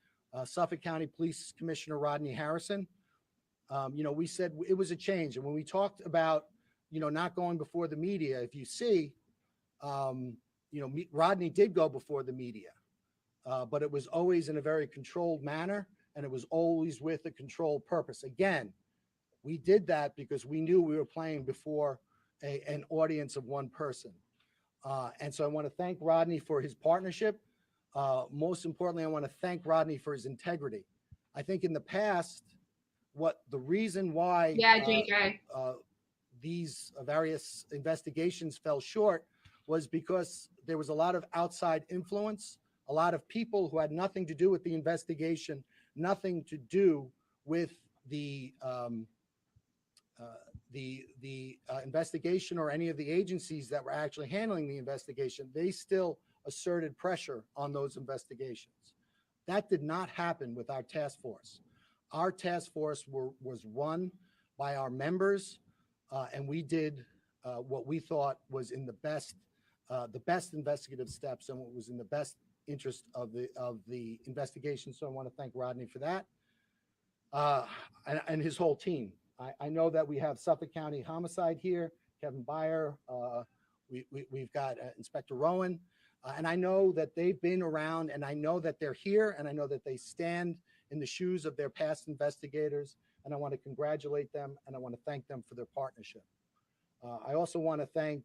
Suffolk County Police Commissioner Rodney Harrison. We said it was a change. And when we talked about, not going before the media, if you see, Rodney did go before the media, but it was always in a very controlled manner, and it was always with a controlled purpose. Again, we did that because we knew we were playing before an audience of one person. And so I want to thank Rodney for his partnership. Most importantly, I want to thank Rodney for his integrity. I think in the past, the reason why these various investigations fell short was because there was a lot of outside influence, a lot of people who had nothing to do with the investigation, nothing to do with the investigation or any of the agencies that were actually handling the investigation. They still asserted pressure on those investigations. That did not happen with our task force. Our task force was run by our members, and we did what we thought was in the best investigative steps and what was in the best interest of the investigation. So I want to thank Rodney for that, and his whole team. I know that we have Suffolk County Homicide here, Kevin Byer. We've got Inspector Rowan, and I know that they've been around, and I know that they're here, and I know that they stand in the shoes of their past investigators, and I want to congratulate them, and I want to thank them for their partnership. I also want to thank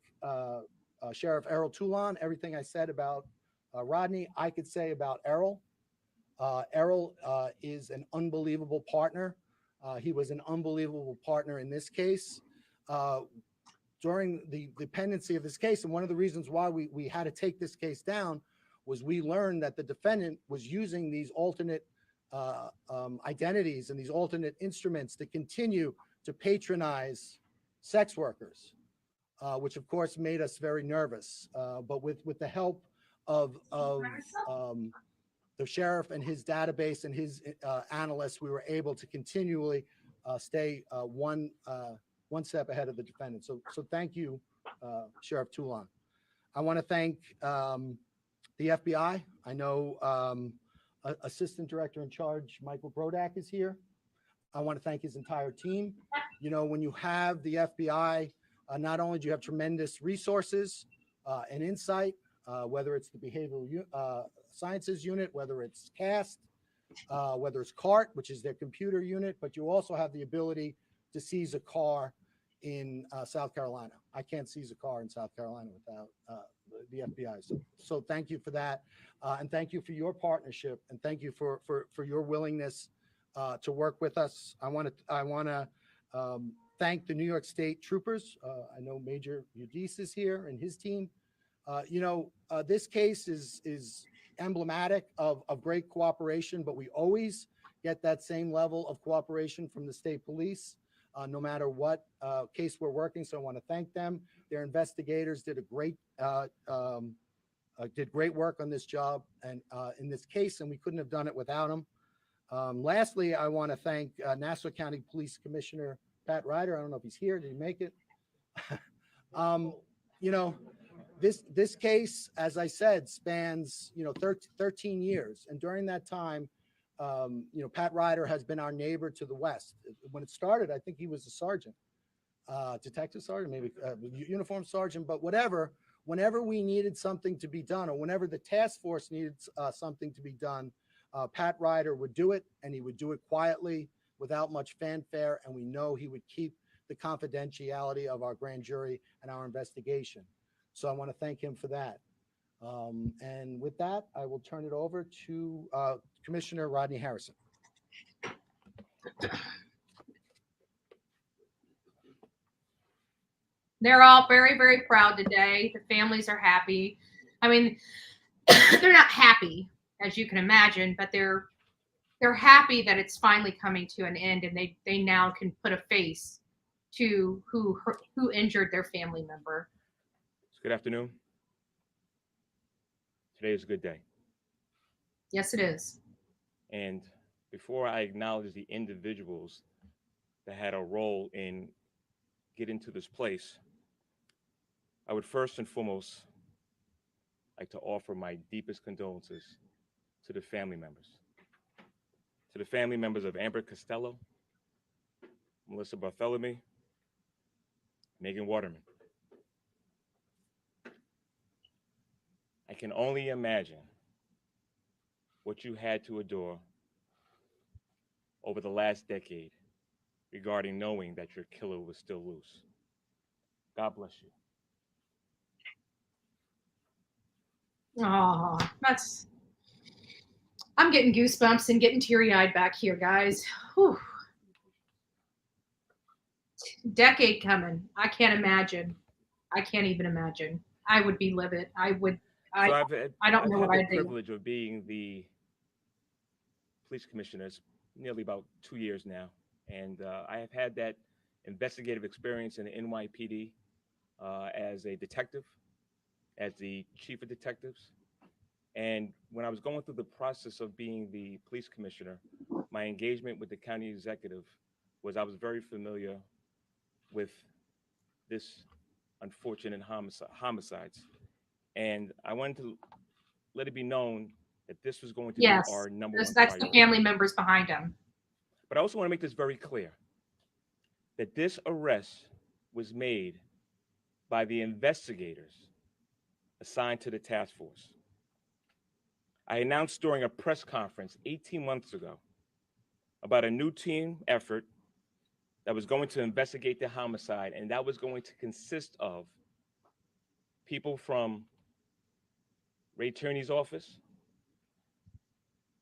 Sheriff Errol Toulon. Everything I said about Rodney, I could say about Errol. Errol is an unbelievable partner. He was an unbelievable partner in this case. During the pendency of this case, and one of the reasons why we had to take this case down was we learned that the defendant was using these alternate identities and these alternate instruments to continue to patronize sex workers, which of course made us very nervous. But with the help of the sheriff and his database and his analysts, we were able to continually stay one step ahead of the defendant. So thank you, Sheriff Toulon. I want to thank the FBI. I know Assistant Director in Charge Michael Brodak is here. I want to thank his entire team. You know, when you have the FBI, not only do you have tremendous resources and insight, whether it's the behavioral sciences unit, whether it's CAST, whether it's CART, which is their computer unit, but you also have the ability to seize a car in South Carolina. I can't seize a car in South Carolina without the FBI. So thank you for that. And thank you for your partnership. And thank you for your willingness to work with us. I want to thank the New York State troopers. I know Major Udis is here and his team. This case is emblematic of great cooperation, but we always get that same level of cooperation from the state police, no matter what case we're working. So I want to thank them. Their investigators did great work on this job and in this case, and we couldn't have done it without them. Lastly, I want to thank Nassau County Police Commissioner Pat Ryder. I don't know if he's here. Did he make it? This case, as I said, spans 13 years, and during that time, Pat Ryder has been our neighbor to the west. When it started, I think he was a sergeant, detective sergeant, maybe uniform sergeant, but whatever. Whenever we needed something to be done, or whenever the task force needed something to be done, Pat Ryder would do it, and he would do it quietly, without much fanfare, and we know he would keep the confidentiality of our grand jury and our investigation. So I want to thank him for that. And with that, I will turn it over to Commissioner Rodney Harrison. They're all very, very proud today. The families are happy. I mean, they're not happy, as you can imagine, but they're happy that it's finally coming to an end, and they now can put a face to who injured their family member. Good afternoon. Today is a good day. Yes, it is. And before I acknowledge the individuals that had a role in getting to this place, I would first and foremost like to offer my deepest condolences to the family members. To the family members of Amber Costello, Melissa Bartholomew, Megan Waterman. I can only imagine what you had to endure over the last decade regarding knowing that your killer was still loose. God bless you. Oh, I'm getting goosebumps and getting teary-eyed back here, guys. Whew. Decade coming. I can't imagine. I can't even imagine. I would be livid. I don't know what I'd do. I've had the privilege of being the police commissioner nearly about 2 years now, and I have had that investigative experience in the NYPD as a detective, as the chief of detectives. And when I was going through the process of being the police commissioner, my engagement with the county executive was I was very familiar with this unfortunate homicides. And I wanted to let it be known that this was going to be our number one that's priority. The family members behind him. But I also want to make this very clear that this arrest was made by the investigators assigned to the task force. I announced during a press conference 18 months ago about a new team effort that was going to investigate the homicide, and that was going to consist of people from Ray Tierney's office,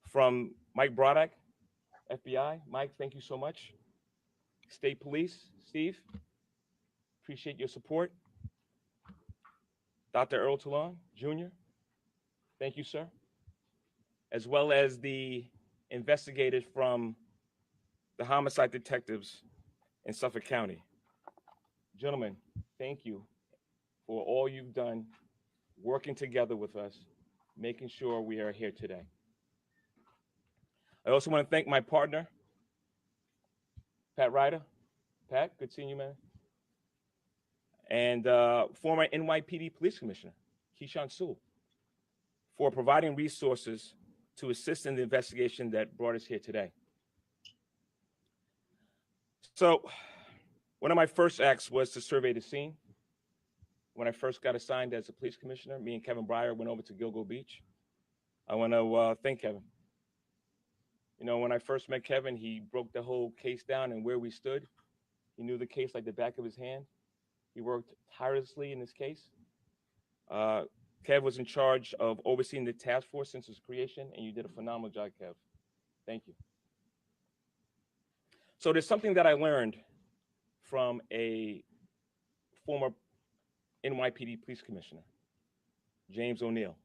from Mike Broddock, FBI. Mike, thank you so much. State Police, Steve, appreciate your support. Dr. Earl Toulon, Jr., thank you, sir. As well as the investigators from the homicide detectives in Suffolk County. Gentlemen, thank you for all you've done, working together with us, making sure we are here today. I also want to thank my partner, Pat Ryder. Pat, good seeing you, man. And former NYPD Police Commissioner, Keyshawn Sewell, for providing resources to assist in the investigation that brought us here today. So, one of my first acts was to survey the scene. When I first got assigned as a police commissioner, me and Kevin Breyer went over to Gilgo Beach. I want to thank Kevin. You know, when I first met Kevin, he broke the whole case down and where we stood. He knew the case like the back of his hand. He worked tirelessly in this case. Kev was in charge of overseeing the task force since its creation, and you did a phenomenal job, Kev. Thank you. So there's something that I learned from a former NYPD police commissioner, James O'Neill,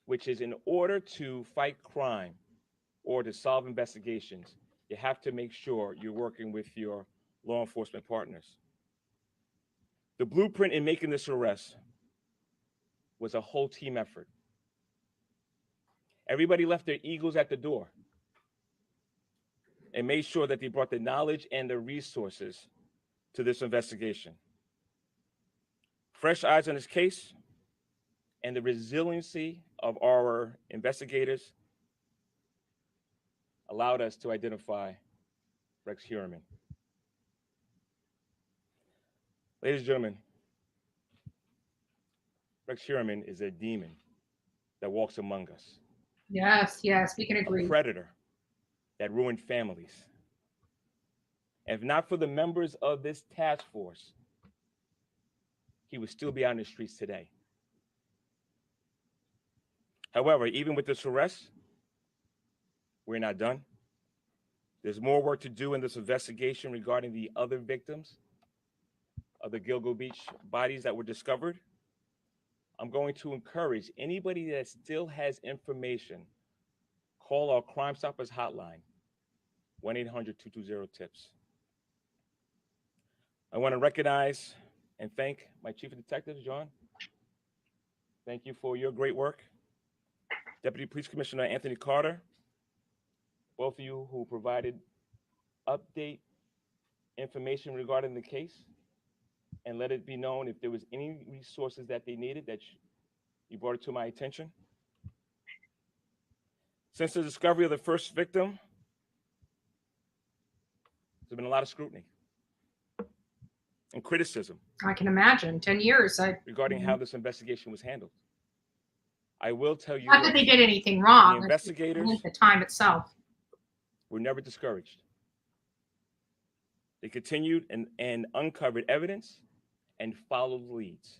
which is in order to fight crime or to solve investigations, you have to make sure you're working with your law enforcement partners. The blueprint in making this arrest was a whole team effort. Everybody left their egos at the door and made sure that they brought the knowledge and the resources to this investigation. Fresh eyes on this case and the resiliency of our investigators allowed us to identify Rex Heuermann. Ladies and gentlemen, Rex Heuermann is a demon that walks among us. Yes, yes, we can agree. A predator that ruined families. And if not for the members of this task force, he would still be out in the streets today. However, even with this arrest, we're not done. There's more work to do in this investigation regarding the other victims of the Gilgo Beach bodies that were discovered. I'm going to encourage anybody that still has information, call our Crime Stoppers hotline, 1-800-220-TIPS. I want to recognize and thank my Chief of Detectives, John. Thank you for your great work. Deputy Police Commissioner Anthony Carter, both of you who provided update information regarding the case and let it be known if there was any resources that they needed that you brought it to my attention. Since the discovery of the first victim, there's been a lot of scrutiny and criticism. I can imagine. 10 years. Regarding how this investigation was handled. I will tell you. Not that they did anything wrong. The investigators, the time itself, were never discouraged. They continued and uncovered evidence and followed leads.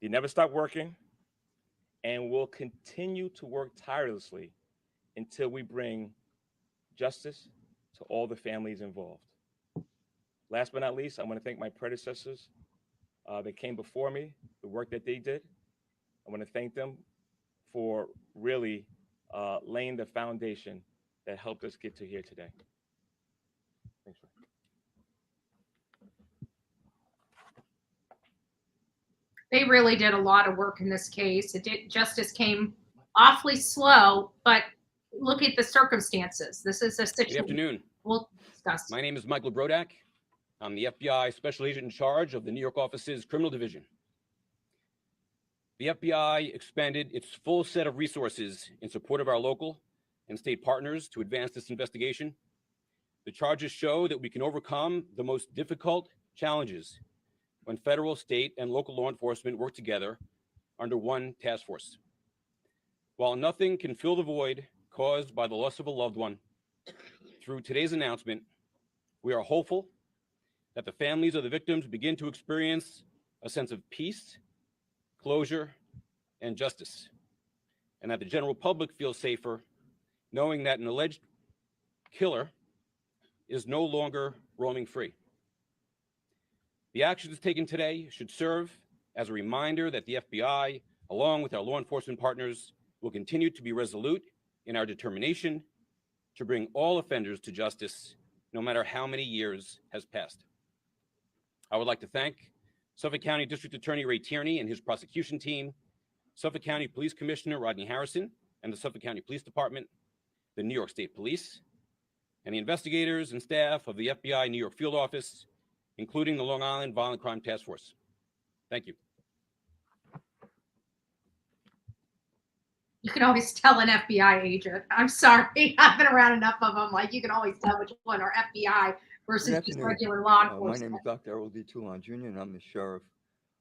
They never stopped working and will continue to work tirelessly until we bring justice to all the families involved. Last but not least, I want to thank my predecessors that came before me, the work that they did. I want to thank them for really laying the foundation that helped us get to here today. Thanks, Ray. they really did a lot of work in this case. Justice came awfully slow, but look at the circumstances. This is a situation. Good afternoon. We'll discuss. My name is Michael Brodak. I'm the FBI Special Agent in charge of the New York office's Criminal Division. The FBI expended its full set of resources in support of our local and state partners to advance this investigation. The charges show that we can overcome the most difficult challenges when federal, state, and local law enforcement work together under one task force. While nothing can fill the void caused by the loss of a loved one, through today's announcement, we are hopeful that the families of the victims begin to experience a sense of peace, closure, and justice, and that the general public feels safer knowing that an alleged killer is no longer roaming free. The actions taken today should serve as a reminder that the FBI, along with our law enforcement partners, will continue to be resolute in our determination to bring all offenders to justice, no matter how many years has passed. I would like to thank Suffolk County District Attorney Ray Tierney and his prosecution team, Suffolk County Police Commissioner Rodney Harrison and the Suffolk County Police Department, the New York State Police, and the investigators and staff of the FBI New York Field Office, including the Long Island Violent Crime Task Force. Thank you. You can always tell an FBI agent. I'm sorry, I've been around enough of them. Like, you can always tell which one are FBI versus Good just afternoon. regular law My enforcement. name is Dr. Errol D. Toulon Jr., and I'm the Sheriff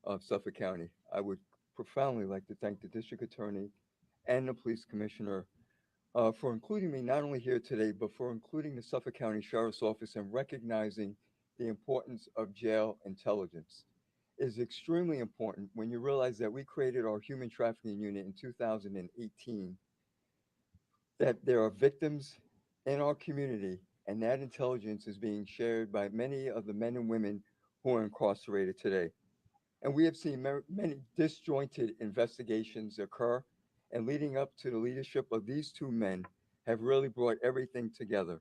of Suffolk County. I would profoundly like to thank the District Attorney and the Police Commissioner for including me not only here today, but for including the Suffolk County Sheriff's Office and recognizing the importance of jail intelligence. It is extremely important when you realize that we created our human trafficking unit in 2018, that there are victims in our community, and that intelligence is being shared by many of the men and women who are incarcerated today. And we have seen many disjointed investigations occur, and leading up to the leadership of these two men have really brought everything together.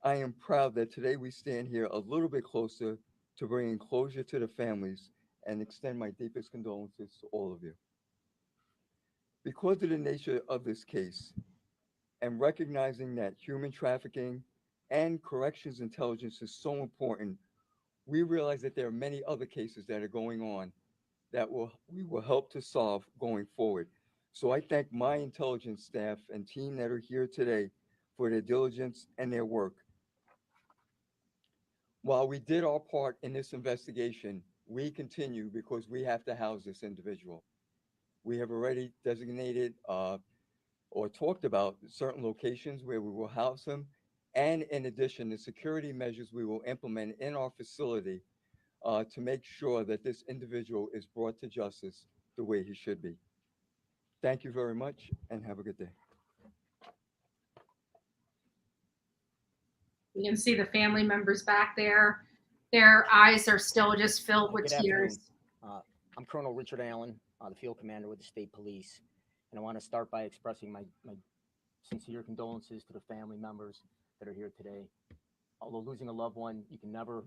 I am proud that today we stand here a little bit closer to bringing closure to the families and extend my deepest condolences to all of you. Because of the nature of this case, and recognizing that human trafficking and corrections intelligence is so important, we realize that there are many other cases that are going on that we will help to solve going forward. So I thank my intelligence staff and team that are here today for their diligence and their work. While we did our part in this investigation, we continue because we have to house this individual. We have already designated or talked about certain locations where we will house him. And in addition, the security measures we will implement in our facility to make sure that this individual is brought to justice the way he should be. Thank you very much and have a good day. You can see the family members back there. Their eyes are still just filled with Good afternoon. tears. I'm Colonel Richard Allen, the field commander with the state police. And I want to start by expressing my sincere condolences to the family members that are here today. Although losing a loved one, you can never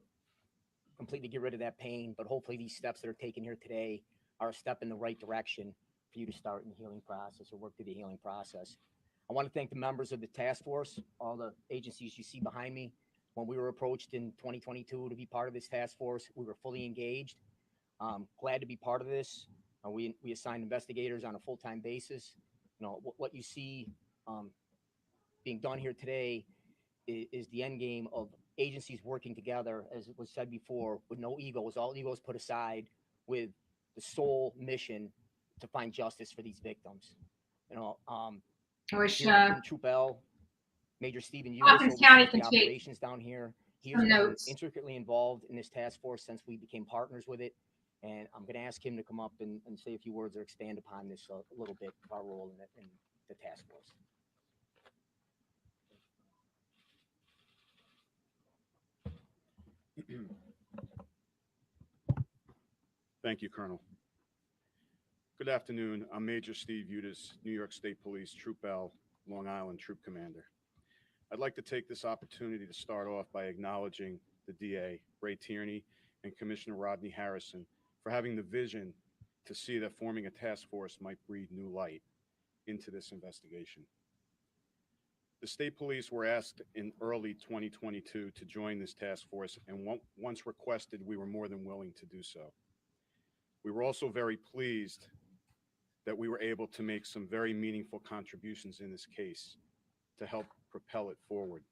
completely get rid of that pain, but hopefully these steps that are taken here today are a step in the right direction for you to start in the healing process or work through the healing process. I want to thank the members of the task force, all the agencies you see behind me. When we were approached in 2022 to be part of this task force, we were fully engaged. Glad to be part of this. We assigned investigators on a full-time basis. You know, what you see being done here today is the end game of agencies working together, as it was said before, with no egos, all egos put aside, with the sole mission to find justice for these victims. You know, I wish Troop L, Major Stephen Hawkins Eunice County oversees the can take operations down here. He has some been notes. intricately involved in this task force since we became partners with it. And I'm going to ask him to come up and say a few words or expand upon this a little bit of our role in the task force. Thank you, Colonel. Good afternoon. I'm Major Steve Udis, New York State Police, Troop L, Long Island Troop Commander. I'd like to take this opportunity to start off by acknowledging the DA, Ray Tierney, and Commissioner Rodney Harrison for having the vision to see that forming a task force might breathe new light into this investigation. The state police were asked in early 2022 to join this task force, and once requested, we were more than willing to do so. We were also very pleased that we were able to make some very meaningful contributions in this case to help propel it forward.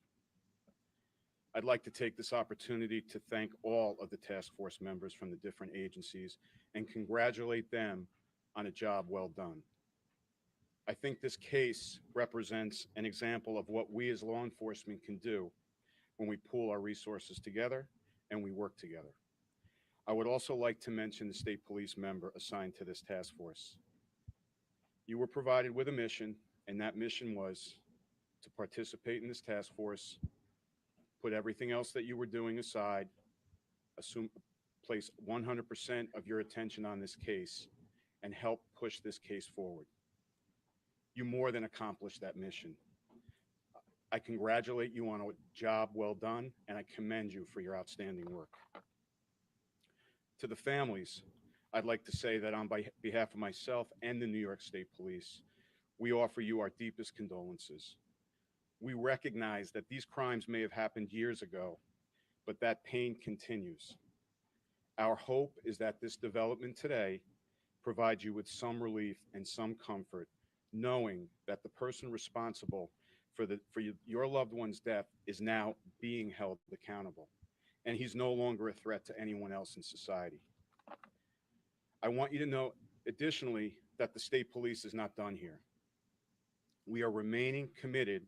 I'd like to take this opportunity to thank all of the task force members from the different agencies and congratulate them on a job well done. I think this case represents an example of what we as law enforcement can do when we pool our resources together and we work together. I would also like to mention the state police member assigned to this task force. You were provided with a mission, and that mission was to participate in this task force, put everything else that you were doing aside, place 100% of your attention on this case, and help push this case forward. You more than accomplished that mission. I congratulate you on a job well done, and I commend you for your outstanding work. To the families, I'd like to say that on behalf of myself and the New York State Police, we offer you our deepest condolences. We recognize that these crimes may have happened years ago, but that pain continues. Our hope is that this development today provides you with some relief and some comfort, knowing that the person responsible for your loved one's death is now being held accountable, and he's no longer a threat to anyone else in society. I want you to know, additionally, that the state police is not done here. We are remaining committed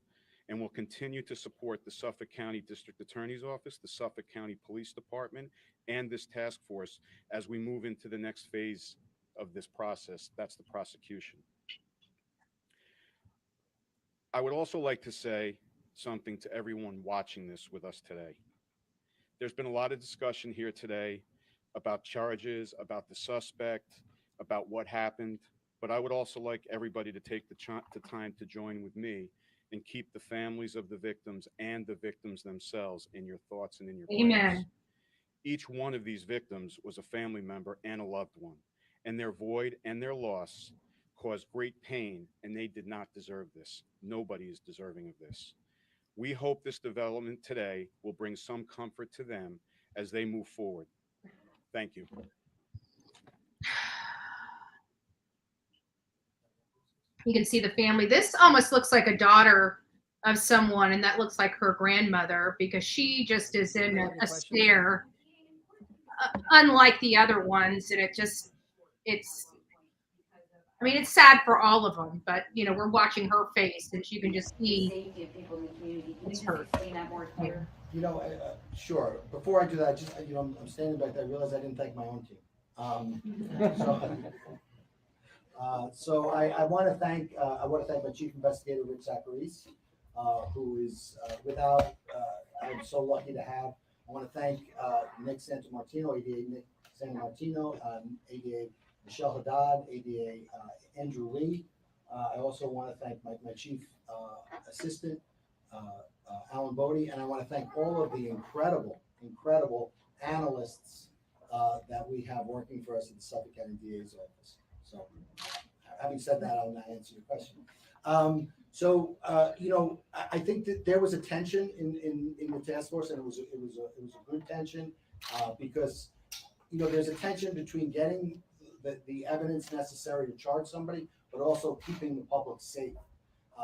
and will continue to support the Suffolk County District Attorney's Office, the Suffolk County Police Department, and this task force as we move into the next phase of this process. That's the prosecution. I would also like to say something to everyone watching this with us today. There's been a lot of discussion here today about charges, about the suspect, about what happened, but I would also like everybody to take the time to join with me and keep the families of the victims and the victims themselves in your thoughts and in your prayers. Amen. Each one of these victims was a family member and a loved one, and their void and their loss caused great pain, and they did not deserve this. Nobody is deserving of this. We hope this development today will bring some comfort to them as they move forward. Thank you. You can see the family. This almost looks like a daughter of someone, and that looks like her grandmother because she just is in a stare, unlike the other ones. And I mean, it's sad for all of them, but you know, we're watching her face, and you can just see it's hurt. You know, sure. Before I do that, just I'm standing back there. I realized I didn't thank my own team. So I want to thank my chief investigator, Rick Zacharies, who is without. I'm so lucky to have. I want to thank Nick Santamartino, ADA Nick Santamartino, ADA Michelle Haddad, ADA Andrew Lee. I also want to thank my chief assistant, Alan Bodie, and I want to thank all of the incredible analysts that we have working for us at the Suffolk County DA's office. So, having said that, I'll now answer your question. I think that there was a tension in the task force, and it was a good tension because there's a tension between getting the evidence necessary to charge somebody, but also keeping the public safe,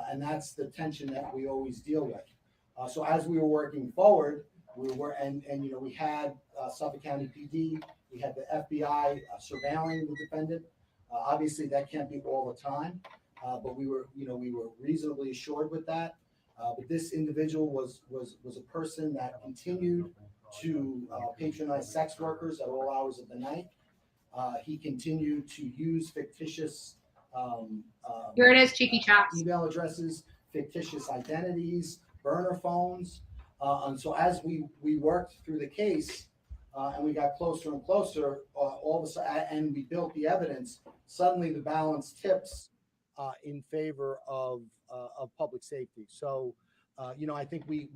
and that's the tension that we always deal with. So as we were working forward, we had Suffolk County PD, we had the FBI surveilling the defendant. Obviously, that can't be all the time, but we were reasonably assured with that. But this individual was a person that continued to patronize sex workers at all hours of the night. He continued to use fictitious Here it is, Cheeky Chops. email addresses, fictitious identities, burner phones. And so as we worked through the case and we got closer and closer, all of a sudden, and we built the evidence, suddenly the balance tips in favor of public safety. So, I think we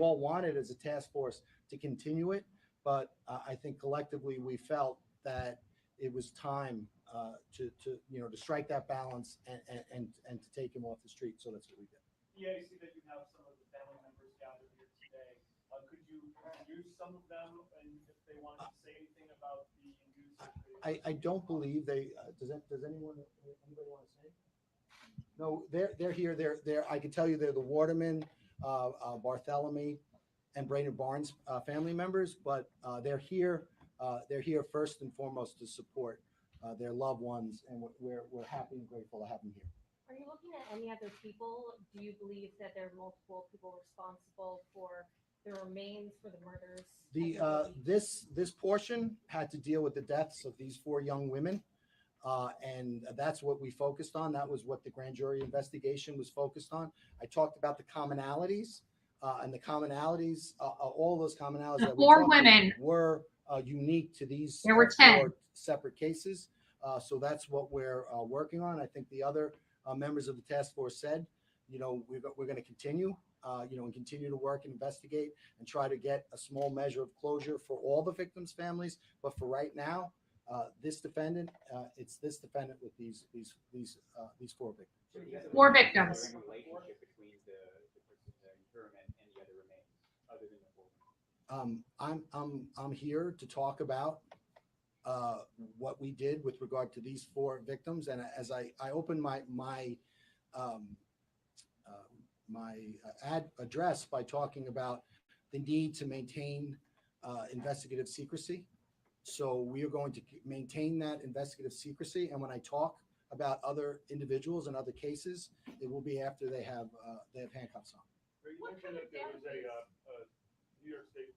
all wanted as a task force to continue it, but I think collectively we felt that it was time to strike that balance and to take him off the street. So that's what we did. Yeah, you see that you have some of the family members gathered here today. Could you introduce some of them, and if they wanted to say anything about the news? I don't believe they. Does anybody want to say? No, they're here. They're. I can tell you they're the Waterman, Bartholomew, and Brainerd Barnes family members, but they're here. They're here first and foremost to support their loved ones, and we're happy and grateful to have them here. Are you looking at any other people? Do you believe that there are multiple people responsible for the remains for the murders? This portion had to deal with the deaths of these 4 young women. And that's what we focused on. That was what the grand jury investigation was focused on. I talked about the commonalities, and the commonalities, all those commonalities The that we 4 talked about women. were unique to these There were 10. 4 separate cases. So that's what we're working on. I think the other members of the task force said, we're going to continue, and continue to work and investigate and try to get a small measure of closure for all the victims' families. But for right now, this defendant, it's this defendant with these 4 victims. 4 victims. Relationship between the Heuermann and the other remains, other than the 4 women. I'm here to talk about what we did with regard to these 4 victims, and as I open my address by talking about the need to maintain investigative secrecy. So we are going to maintain that investigative secrecy. And when I talk about other individuals and other cases, it will be after they have handcuffs on. You mentioned that there was a New York State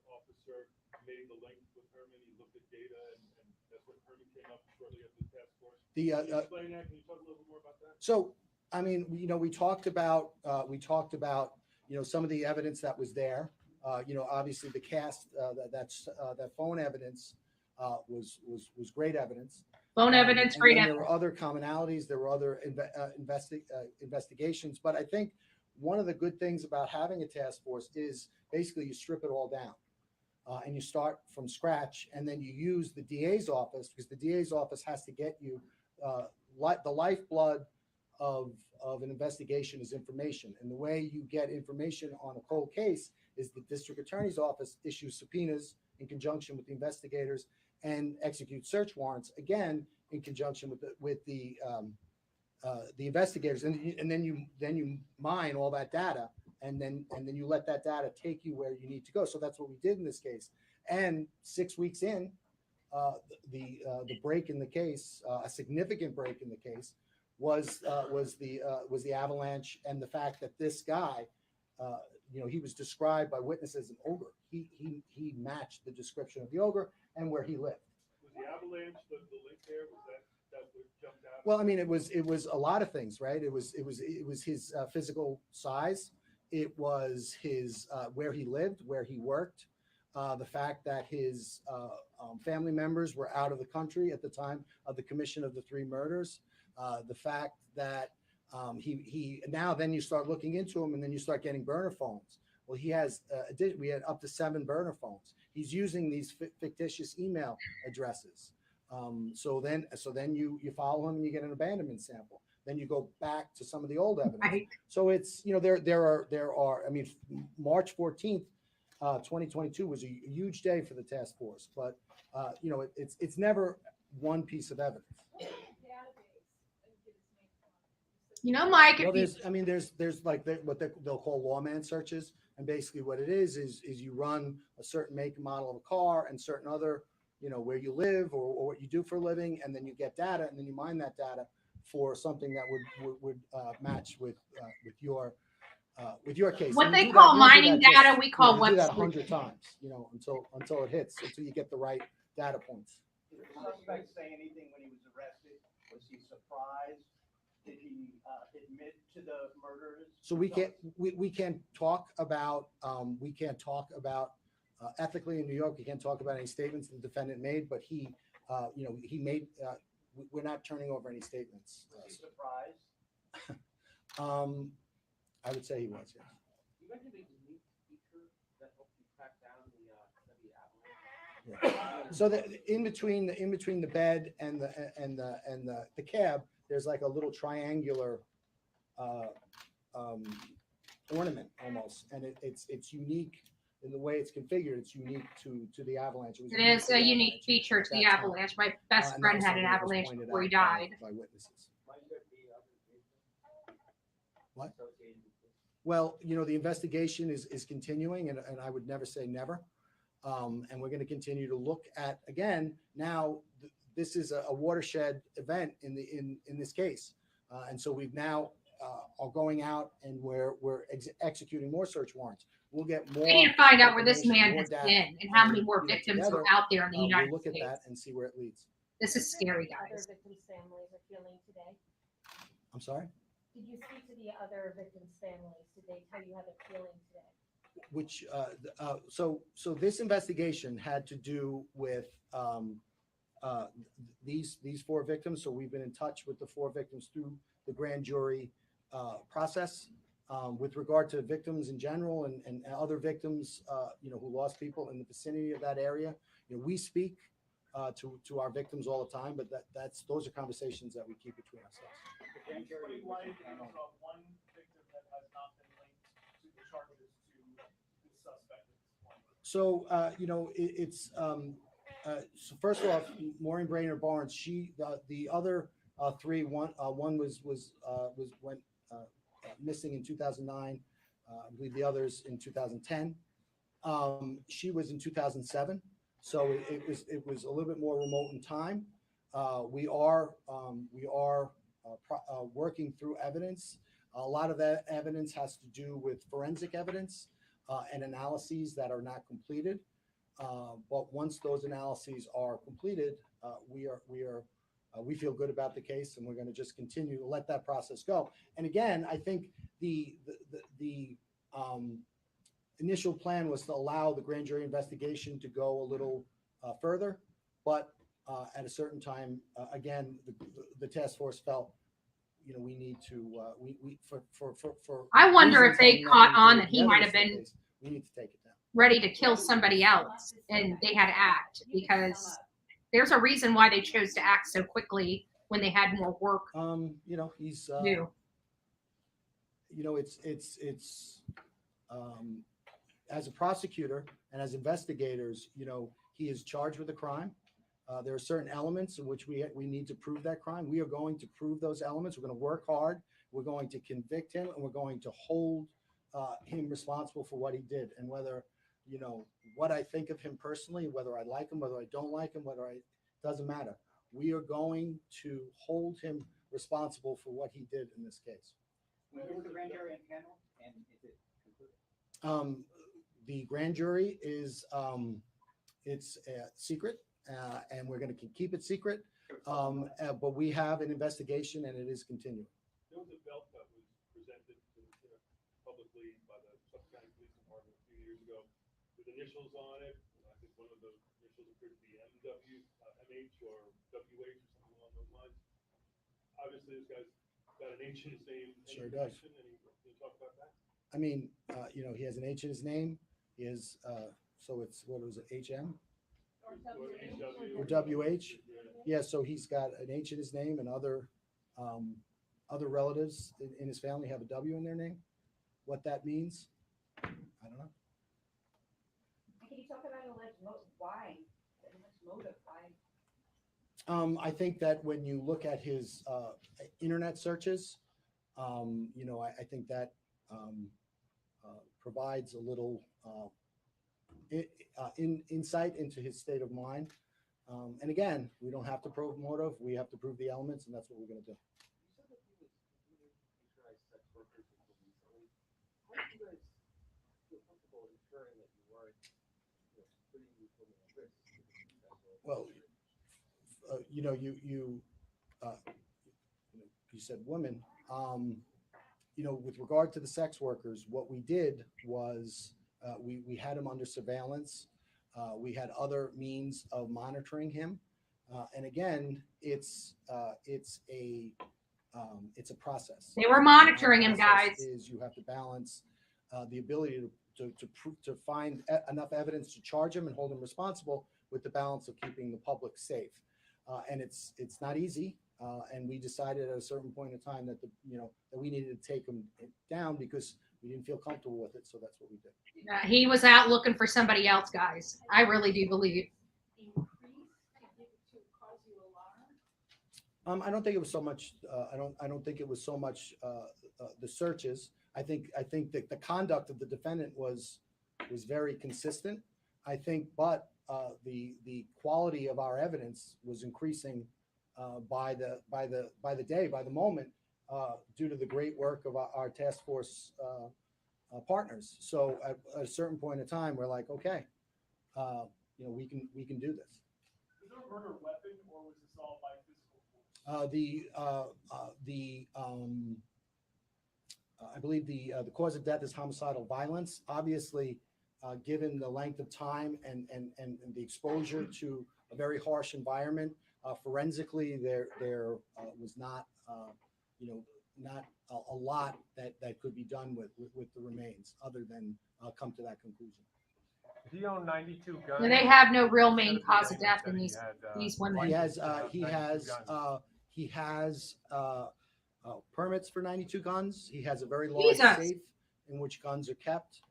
officer made the link with Heuermann. He looked at data, and that's what Heuermann came up shortly after the task force. Can you explain that? Can you talk a little bit more about that? So, I mean, we talked about some of the evidence that was there. Obviously the cast, that phone evidence was great evidence. Phone evidence, great and evidence. There were other commonalities. There were other investigations. But I think one of the good things about having a task force is basically you strip it all down. And you start from scratch, and then you use the DA's office, because the DA's office has to get you the lifeblood of an investigation is information. And the way you get information on a cold case is the district attorney's office issues subpoenas in conjunction with the investigators and execute search warrants, again in conjunction with the investigators, and then you mine all that data, and then you let that data take you where you need to go. So that's what we did in this case. And 6 weeks in, the break in the case, a significant break in the case, was the avalanche, and the fact that this guy, he was described by witnesses as an ogre. He matched the description of the ogre and where he lived. Was the avalanche the link there? Was that what jumped out? Well, I mean, it was a lot of things, right? It was his physical size. It was his where he lived, where he worked, the fact that his family members were out of the country at the time of the commission of the 3 murders. The fact that he now then you start looking into him, and then you start getting burner phones. Well, we had up to 7 burner phones. He's using these fictitious email addresses. So then you follow him and you get an abandonment sample. Then you go back to some of the old evidence. Right. So it's there are. I mean, March 14th, 2022 was a huge day for the task force, but it's never one piece of evidence. Mike. There's like what they'll call lawman searches, and basically what it is you run a certain make and model of a car and certain other, where you live or what you do for a living, and then you get data, and then you mine that data for something that would match with your case. What And they you call do mining that data, we call you do that web 100 times, until it hits, until you get the right data points. Did the suspect say anything when he was arrested? Was he surprised? Did he admit to the murders? So we can't talk about ethically in New York. We can't talk about any statements the defendant made, but he made. We're not turning over any statements. Was he surprised? I would say he was. Yeah. You mentioned a unique feature that helped you track down the avalanche. Yeah. So in between the bed and the cab, there's like a little triangular ornament almost, and it's unique in the way it's configured. It's unique to the avalanche. It is a unique feature to the avalanche. My best friend had an avalanche before he died. By witnesses. What? Well, the investigation is continuing, and I would never say never. And we're going to continue to look at, again, now this is a watershed event in this case. And so we've now are going out, and we're executing more search warrants. we'll get more. We need to find out where this information, man more has data, been and how many more you know, victims together, are out there in the United we'll look States. at that and see where it leads. This is scary, Other guys. victims' families are feeling today. I'm sorry? Did you speak to the other victims' families? Did they tell you how they're feeling today? Which so this investigation had to do with these four victims. So we've been in touch with the four victims through the grand jury process. With regard to victims in general and other victims, you know, who lost people in the vicinity of that area, you know, we speak to our victims all the time, but those are conversations that we keep between ourselves. The grand jury one victim that has not been linked to the charges to the suspect at this point. So, you know, so first off, Maureen Brainerd Barnes, the other three, one went missing in 2009. I believe the others in 2010. She was in 2007, so it was a little bit more remote in time. We are working through evidence. A lot of that evidence has to do with forensic evidence and analyses that are not completed. But once those analyses are completed, we feel good about the case, and we're going to just continue to let that process go. And again, I think the initial plan was to allow the grand jury investigation to go a little further, but at a certain time, again, the task force felt, you know, we need to for I wonder if reasons they having caught nothing to do on with that the he might evidence have in the been case, we need to take it down. ready to kill somebody else and they had to act, because there's a reason why they chose to act so quickly when they had more work You know, he's to do. you know, it's as a prosecutor and as investigators, you know, he is charged with a crime. There are certain elements in which we need to prove that crime. We are going to prove those elements. We're going to work hard. We're going to convict him, and we're going to hold him responsible for what he did. And whether, you know, what I think of him personally, whether I like him, whether I don't like him, doesn't matter. We are going to hold him responsible for what he did in this case. When will the grand jury in panel, and is it concluded? The grand jury is it's secret, and we're going to keep it secret. But we have an investigation, and it is continuing. There was a belt that was presented publicly by the Suffolk County Police Department a few years ago with initials on it. I think one of the initials appeared to be MW, MH, or WH, or something along those lines. Obviously, this guy's got an H in his name. Sure does. Can you talk about that? I mean, you know, he has an H in his name. He is so it's, what was it, HM or WH? Yeah, so he's got an H in his name, and other relatives in his family have a W in their name. What that means, I don't know. Can you talk about alleged why? The alleged motive? Why? I think that when you look at his internet searches, you know, I think that provides a little insight into his state of mind. And again, we don't have to prove motive. We have to prove the elements, and that's what we're going to do. Well, you know, you said women. You know, with regard to the sex workers, what we did was we had him under surveillance. We had other means of monitoring him, and again, it's a process. They were monitoring him, guys. Is you have to balance the ability to find enough evidence to charge him and hold him responsible with the balance of keeping the public safe, and it's not easy. And we decided at a certain point in time that that we needed to take him down because we didn't feel comfortable with it. So that's what we did. He was out looking for somebody else, guys. I really do believe. I don't think it was so much. I don't think it was so much the searches. I think that the conduct of the defendant was very consistent. I think, but the quality of our evidence was increasing by the day, by the moment, due to the great work of our task force partners. So at a certain point in time, we're like, okay, we can do this. Was there a murder weapon, or was this all by physical force? I believe the cause of death is homicidal violence. Obviously, given the length of time and the exposure to a very harsh environment, forensically there was not not a lot that could be done with the remains, other than come to that conclusion. He owned 92 guns. And they have no real main cause of death in these women. He has permits for 92 guns. He has a very large safe in which guns are kept.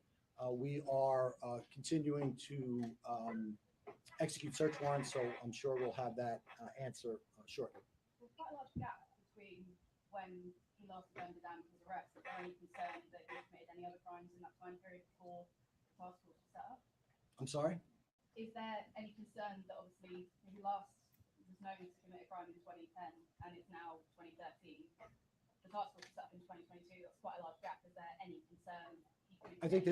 We are continuing to execute search warrants, so I'm sure we'll have that answer shortly. There's quite a large gap between when he last burned down his arrest. Is there any concern that he committed any other crimes in that time period before the task force was set up? I'm sorry? Is there any concern that obviously he last was known to commit a crime in 2010 and it's now 2013? The task force was set up in 2022. That's quite a large gap. Is there any concern? I think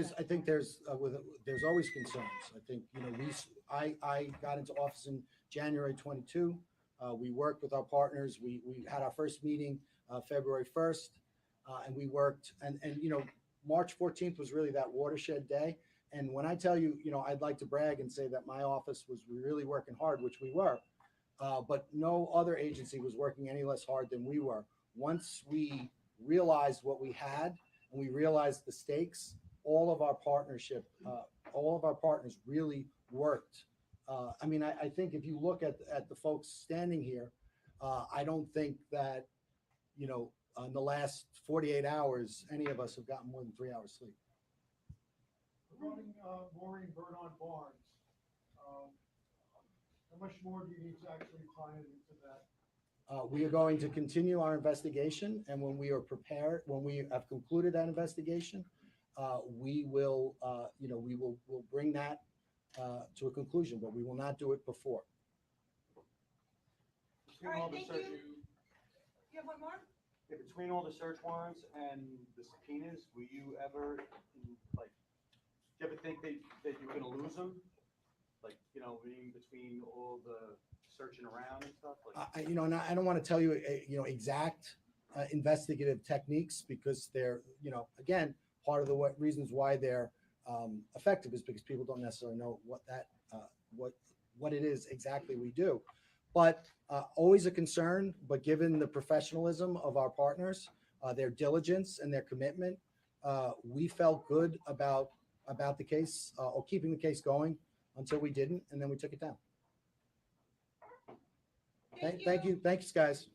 there's always concerns. I think, I got into office in January 22. We worked with our partners. We had our first meeting February 1st, and we worked, and March 14th was really that watershed day. And when I tell you, I'd like to brag and say that my office was really working hard, which we were, but no other agency was working any less hard than we were. Once we realized what we had and we realized the stakes, all of our partners really worked. I think if you look at the folks standing here, I don't think that, in the last 48 hours, any of us have gotten more than 3 hours sleep. Regarding Maureen Bernard-Barnes, how much more do you need to actually tie into that? We are going to continue our investigation, and when we are prepared, when we have concluded that investigation, we will bring that to a conclusion, but we will not do it before. All right, thank you. You have one more? Yeah, between all the search warrants and the subpoenas, will you ever, do you ever think that you're going to lose them? In between all the searching around and stuff? And I don't want to tell you, exact investigative techniques, because they're, again, part of the reasons why they're effective is because people don't necessarily know what it is exactly we do. But always a concern, but given the professionalism of our partners, their diligence and their commitment, we felt good about the case, or keeping the case going until we didn't, and then we took it down. Thank you. Thanks, guys.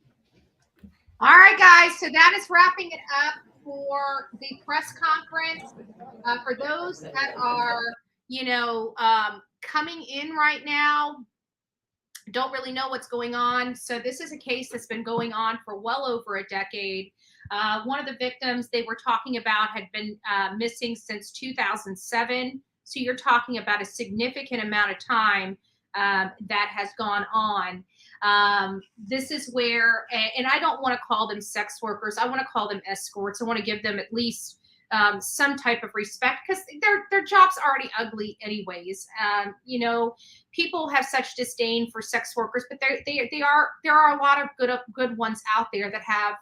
All right, guys. So that is wrapping it up for the press conference. For those that are, coming in right now, don't really know what's going on. So this is a case that's been going on for well over a decade. One of the victims they were talking about had been missing since 2007. So you're talking about a significant amount of time that has gone on. This is where, and I don't want to call them sex workers. I want to call them escorts. I want to give them at least some type of respect, because their job's already ugly anyways. People have such disdain for sex workers, but there are a lot of good ones out there that have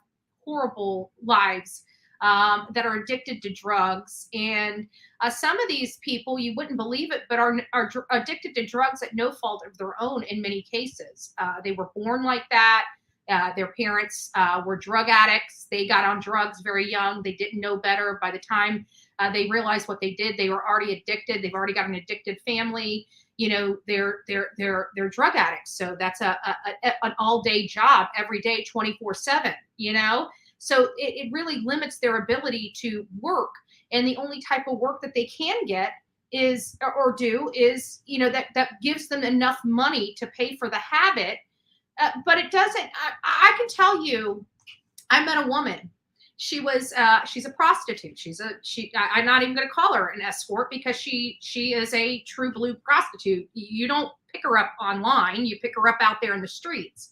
horrible lives, that are addicted to drugs. And some of these people, you wouldn't believe it, but are addicted to drugs at no fault of their own in many cases. They were born like that. Their parents were drug addicts. They got on drugs very young. They didn't know better. By the time they realized what they did, they were already addicted. They've already got an addicted family. They're drug addicts. So that's an all-day job, every day, 24/7. So it really limits their ability to work. And the only type of work that they can get is that gives them enough money to pay for the habit. But it doesn't. I can tell you, I met a woman. She's a prostitute. I'm not even going to call her an escort, because she is a true blue prostitute. You don't pick her up online. You pick her up out there in the streets.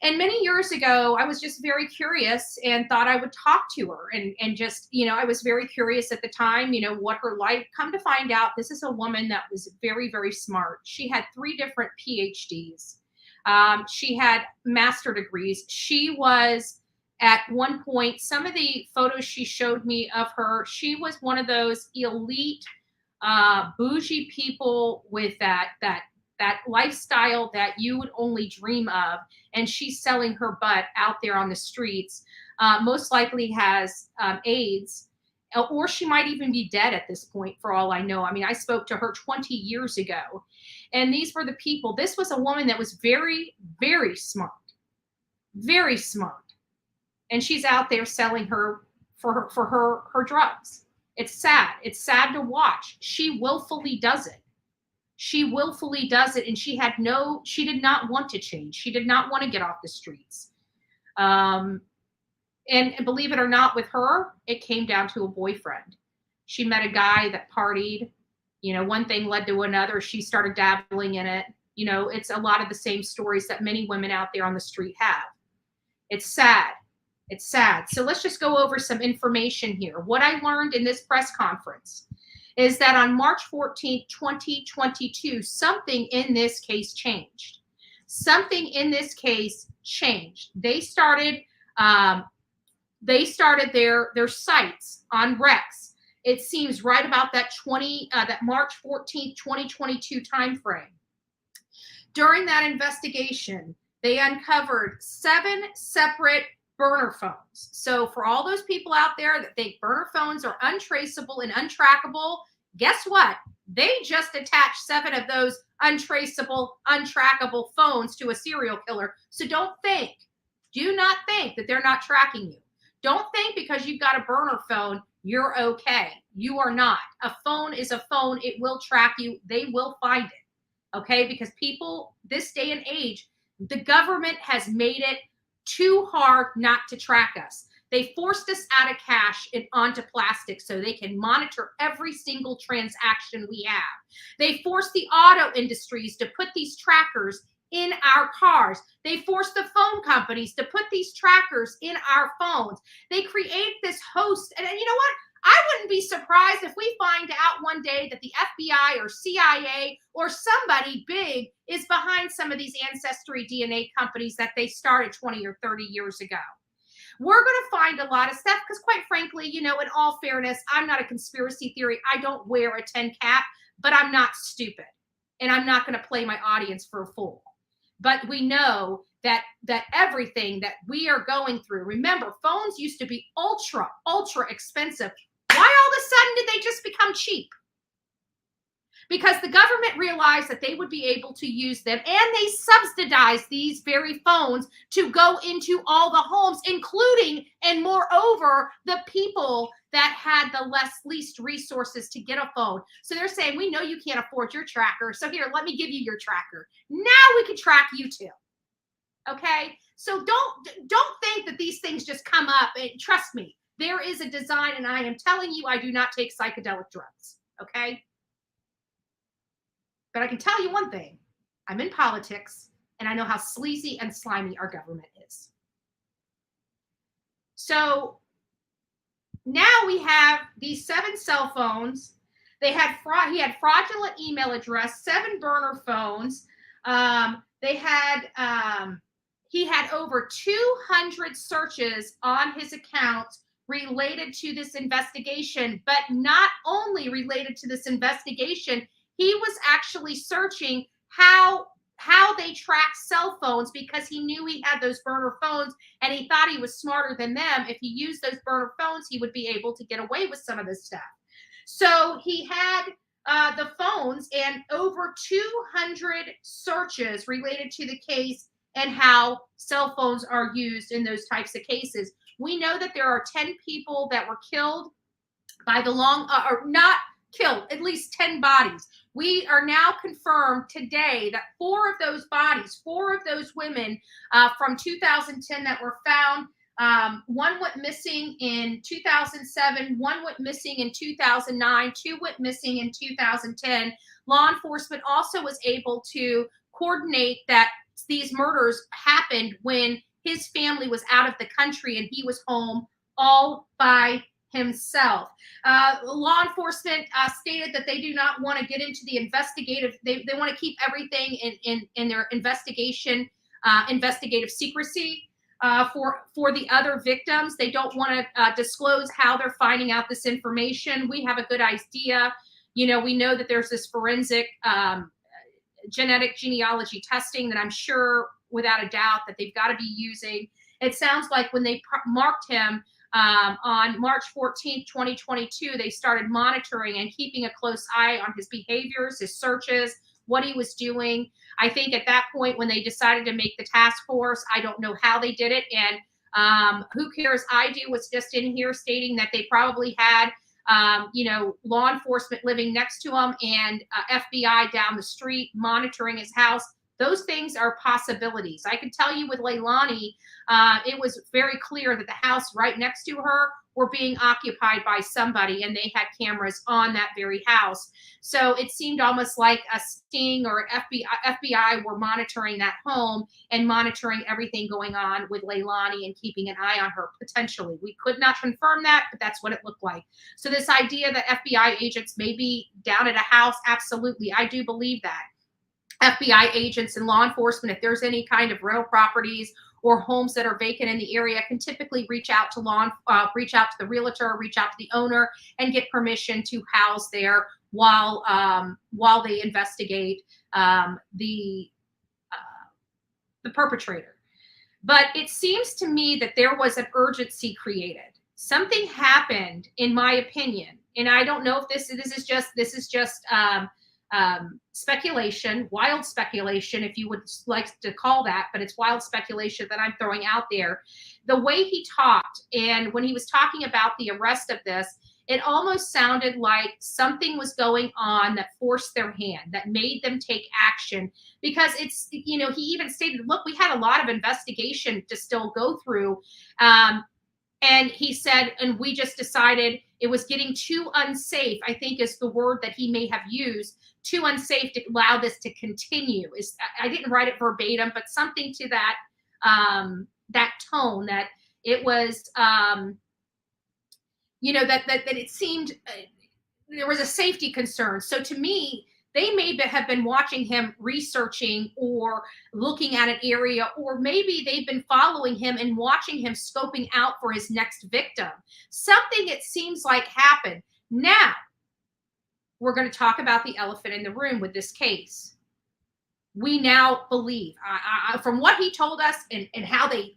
And many years ago, I was just very curious and thought I would talk to her and just, I was very curious at the time, what her life, come to find out, this is a woman that was very, very smart. She had 3 different PhDs. She had master degrees. She was at one point, some of the photos she showed me of her, she was one of those elite, bougie people with that lifestyle that you would only dream of. And she's selling her butt out there on the streets, most likely has AIDS, or she might even be dead at this point, for all I know. I mean, I spoke to her 20 years ago, and these were the people. This was a woman that was very, very smart, very smart. And she's out there selling her her drugs. It's sad. It's sad to watch. She willfully does it. She willfully does it, and she did not want to change. She did not want to get off the streets. And believe it or not, with her, it came down to a boyfriend. She met a guy that partied. One thing led to another. She started dabbling in it. It's a lot of the same stories that many women out there on the street have. It's sad. It's sad. So let's just go over some information here. What I learned in this press conference is that on March 14th, 2022, something in this case changed. Something in this case changed. They started their sights on Rex. It seems right about that March 14th, 2022 timeframe. During that investigation, they uncovered 7 separate burner phones. So for all those people out there that think burner phones are untraceable and untrackable, guess what? They just attached 7 of those untraceable, untrackable phones to a serial killer. So do not think that they're not tracking you. Don't think because you've got a burner phone, you're okay. You are not. A phone is a phone. It will track you. They will find it. Okay? Because people, this day and age, the government has made it too hard not to track us. They forced us out of cash and onto plastic so they can monitor every single transaction we have. They forced the auto industries to put these trackers in our cars. They forced the phone companies to put these trackers in our phones. They create this host. And you know what? I wouldn't be surprised if we find out one day that the FBI or CIA or somebody big is behind some of these ancestry DNA companies that they started 20 or 30 years ago. We're going to find a lot of stuff because, quite frankly, in all fairness, I'm not a conspiracy theory. I don't wear a 10 cap, but I'm not stupid. And I'm not going to play my audience for a fool. But we know that everything that we are going through, remember, phones used to be ultra, ultra expensive. Why all of a sudden did they just become cheap? Because the government realized that they would be able to use them, and they subsidized these very phones to go into all the homes, including and moreover the people that had the least resources to get a phone. So they're saying, we know you can't afford your tracker, so here, let me give you your tracker. Now we can track you too. Okay? So don't think that these things just come up. And trust me, there is a design, and I am telling you, I do not take psychedelic drugs. Okay? But I can tell you one thing. I'm in politics, and I know how sleazy and slimy our government is. So now we have these 7 cell phones. He had fraudulent email address, 7 burner phones. He had over 200 searches on his account related to this investigation, but not only related to this investigation, he was actually searching how they track cell phones because he knew he had those burner phones and he thought he was smarter than them. If he used those burner phones, he would be able to get away with some of this stuff. So he had the phones and over 200 searches related to the case and how cell phones are used in those types of cases. We know that there are 10 people that were killed by the or not killed, at least 10 bodies. We are now confirmed today that 4 of those bodies, 4 of those women from 2010 that were found, one went missing in 2007, one went missing in 2009, 2 went missing in 2010. Law enforcement also was able to coordinate that these murders happened when his family was out of the country and he was home all by himself. Law enforcement stated that they do not want to get into the investigative. They want to keep everything in their investigative secrecy. For the other victims, they don't want to disclose how they're finding out this information. We have a good idea. You know, we know that there's this forensic genetic genealogy testing that I'm sure, without a doubt, that they've got to be using. It sounds like when they marked him on March 14th, 2022, they started monitoring and keeping a close eye on his behaviors, his searches, what he was doing. I think at that point, when they decided to make the task force, I don't know how they did it. And who cares? I do was just in here stating that they probably had, you know, law enforcement living next to him and FBI down the street monitoring his house. Those things are possibilities. I can tell you with Leilani, it was very clear that the house right next to her were being occupied by somebody, and they had cameras on that very house. So it seemed almost like a sting or FBI were monitoring that home and monitoring everything going on with Leilani and keeping an eye on her potentially. We could not confirm that, but that's what it looked like. So this idea that FBI agents may be down at a house, absolutely, I do believe that. FBI agents and law enforcement, if there's any kind of rental properties or homes that are vacant in the area, can typically reach out to the realtor, reach out to the owner, and get permission to house there while they investigate the perpetrator. But it seems to me that there was an urgency created. Something happened, in my opinion, and I don't know if this is just speculation, wild speculation, if you would like to call that, but it's wild speculation that I'm throwing out there. The way he talked, and when he was talking about the arrest of this, it almost sounded like something was going on that forced their hand, that made them take action. Because it's, you know, he even stated, look, we had a lot of investigation to still go through. And he said, and we just decided it was getting too unsafe, I think is the word that he may have used, too unsafe to allow this to continue. I didn't write it verbatim, but something to that that tone, that it was, you know, that it seemed there was a safety concern. So to me, they may have been watching him, researching or looking at an area, or maybe they've been following him and watching him scoping out for his next victim. Something, it seems like, happened. Now, we're going to talk about the elephant in the room with this case. We now believe, from what he told us and how they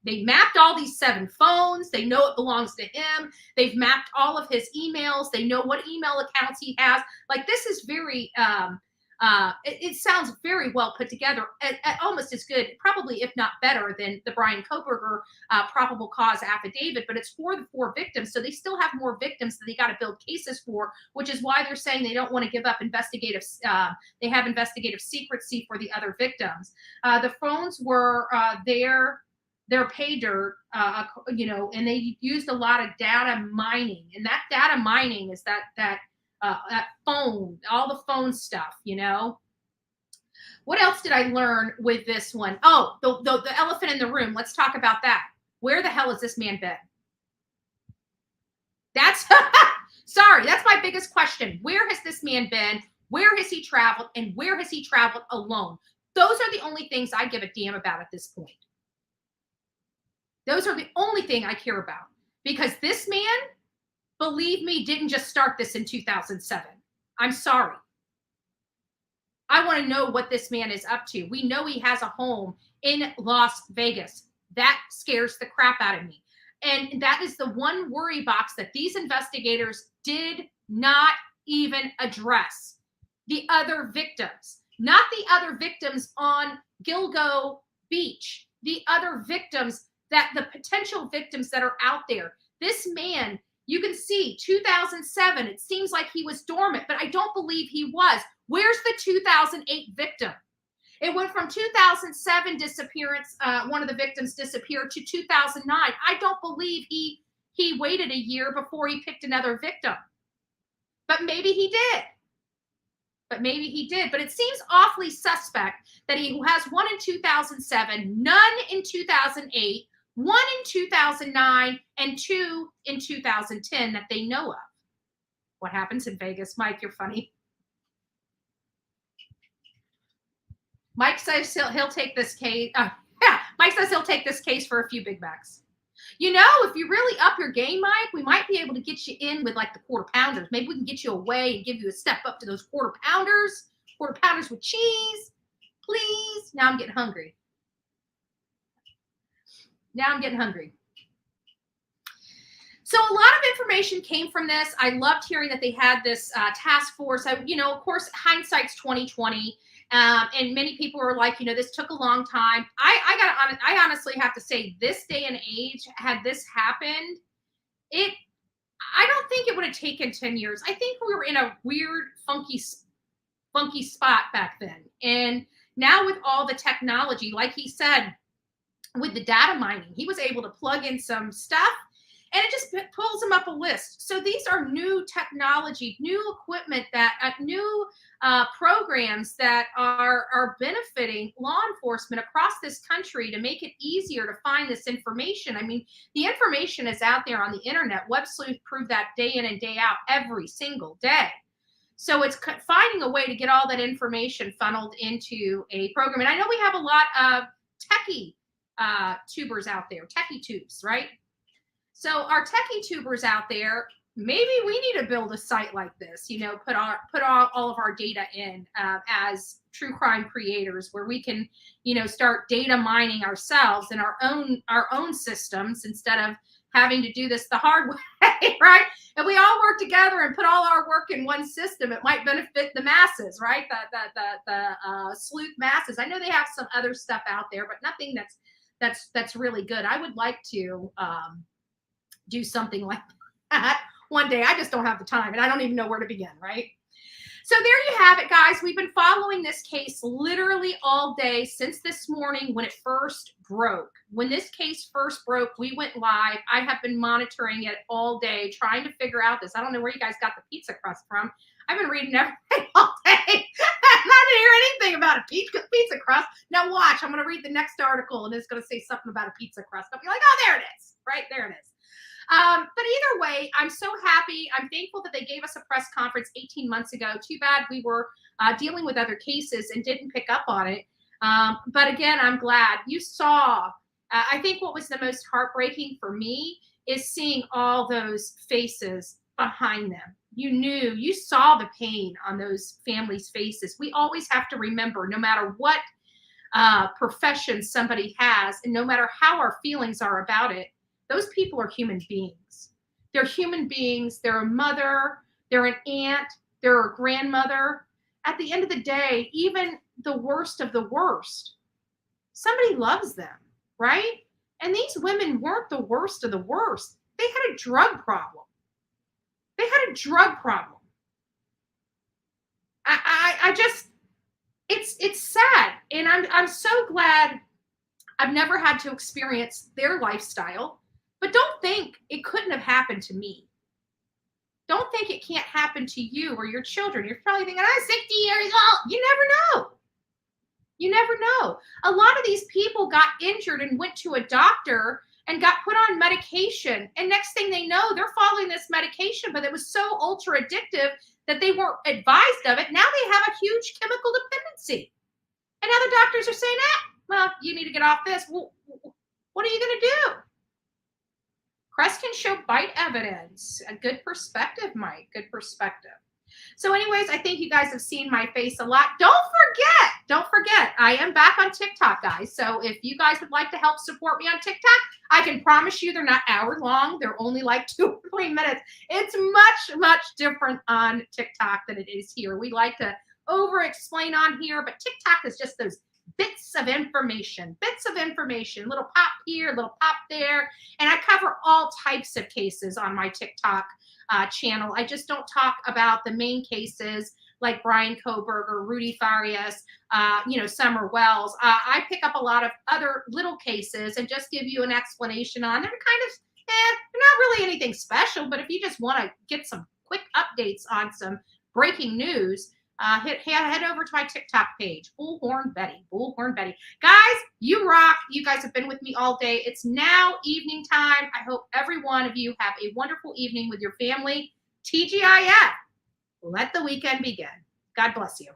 mapped all these 7 phones, they know it belongs to him. They've mapped all of his emails. They know what email accounts he has. Like, this is very, it sounds very well put together, almost as good, probably if not better, than the Brian Koberger probable cause affidavit, but it's for the 4 victims. So they still have more victims that they got to build cases for, which is why they're saying they don't want to give up investigative, they have investigative secrecy for the other victims. The phones were their pay dirt, you know, and they used a lot of data mining, and that data mining is that phone, all the phone stuff, you know. What else did I learn with this one? Oh, the elephant in the room. Let's talk about that. Where the hell has this man been? That's sorry, that's my biggest question. Where has this man been? Where has he traveled? And where has he traveled alone? Those are the only things I give a damn about at this point. Those are the only thing I care about, because this man, believe me, didn't just start this in 2007. I'm sorry. I want to know what this man is up to. We know he has a home in Las Vegas. That scares the crap out of me. And that is the one worry box that these investigators did not even address. The other victims, not the other victims on Gilgo Beach, the other victims, that the potential victims that are out there. This man, you can see 2007, it seems like he was dormant, but I don't believe he was. Where's the 2008 victim? It went from 2007 disappearance, one of the victims disappeared, to 2009. I don't believe he waited a year before he picked another victim. But maybe he did. but maybe he did. But it seems awfully suspect that he has one in 2007, none in 2008, one in 2009, and two in 2010 that they know of. What happens in Vegas? Mike, you're funny. Mike says he'll take this case. Mike says he'll take this case for a few big bucks. You know, if you really up your game, Mike, we might be able to get you in with like the quarter pounders. Maybe we can get you away and give you a step up to those quarter pounders with cheese, please. Now I'm getting hungry. So a lot of information came from this. I loved hearing that they had this task force. Of course, hindsight's 2020. And many people were like, this took a long time. I honestly have to say, this day and age, had this happened, I don't think it would have taken 10 years. I think we were in a weird, funky spot back then. And now with all the technology, like he said, with the data mining, he was able to plug in some stuff and it just pulls him up a list. So these are new technology, new equipment, new programs that are benefiting law enforcement across this country to make it easier to find this information. I mean, the information is out there on the internet. Web sleuths prove that day in and day out every single day. So it's finding a way to get all that information funneled into a program. And I know we have a lot of techie tubers out there, techie tubes, right? So our techie tubers out there, maybe we need to build a site like this, put all of our data in as true crime creators, where we can, start data mining ourselves in our own systems instead of having to do this the hard way, right? If we all work together and put all our work in one system, it might benefit the masses, right? The sleuth masses. I know they have some other stuff out there, but nothing that's really good. I would like to do something like that one day. I just don't have the time, and I don't even know where to begin, right? So there you have it, guys. We've been following this case literally all day since this morning when it first broke. When this case first broke, we went live. I have been monitoring it all day, trying to figure out this. I don't know where you guys got the pizza crust from. I've been reading everything all day. I didn't hear anything about a pizza crust. Now watch, I'm going to read the next article, and it's going to say something about a pizza crust. I'll be like, oh, there it is. Right there it is. But either way, I'm so happy. I'm thankful that they gave us a press conference 18 months ago. Too bad we were dealing with other cases and didn't pick up on it. But again, I'm glad you saw. I think what was the most heartbreaking for me is seeing all those faces behind them. You saw the pain on those families' faces. We always have to remember, no matter what profession somebody has, and no matter how our feelings are about it, those people are human beings. They're human beings. They're a mother. They're an aunt. They're a grandmother. At the end of the day, even the worst of the worst, somebody loves them, right? And these women weren't the worst of the worst. They had a drug problem. I just, it's sad. And I'm so glad I've never had to experience their lifestyle. But don't think it couldn't have happened to me. Don't think it can't happen to you or your children. You're probably thinking, I'm 60 years old. You never know. A lot of these people got injured and went to a doctor and got put on medication. And next thing they know, they're following this medication, but it was so ultra addictive that they weren't advised of it. Now they have a huge chemical dependency. And now the doctors are saying, well, you need to get off this. Well, what are you going to do? Crest can show bite evidence. A good perspective, Mike. Good perspective. So anyways, I think you guys have seen my face a lot. Don't forget, I am back on TikTok, guys. So if you guys would like to help support me on TikTok, I can promise you they're not hour long. They're only like 2 or 3 minutes. It's much, much different on TikTok than it is here. We like to over-explain on here, but TikTok is just those bits of information, little pop here, little pop there. And I cover all types of cases on my TikTok channel. I just don't talk about the main cases like Brian Koberger, Rudy Farias, Summer Wells. I pick up a lot of other little cases and just give you an explanation on them. They're not really anything special, but if you just want to get some quick updates on some breaking news, Head over to my TikTok page, Bullhorn Betty. Bullhorn Betty. Guys, you rock. You guys have been with me all day. It's now evening time. I hope every one of you have a wonderful evening with your family. TGIF. Let the weekend begin. God bless you.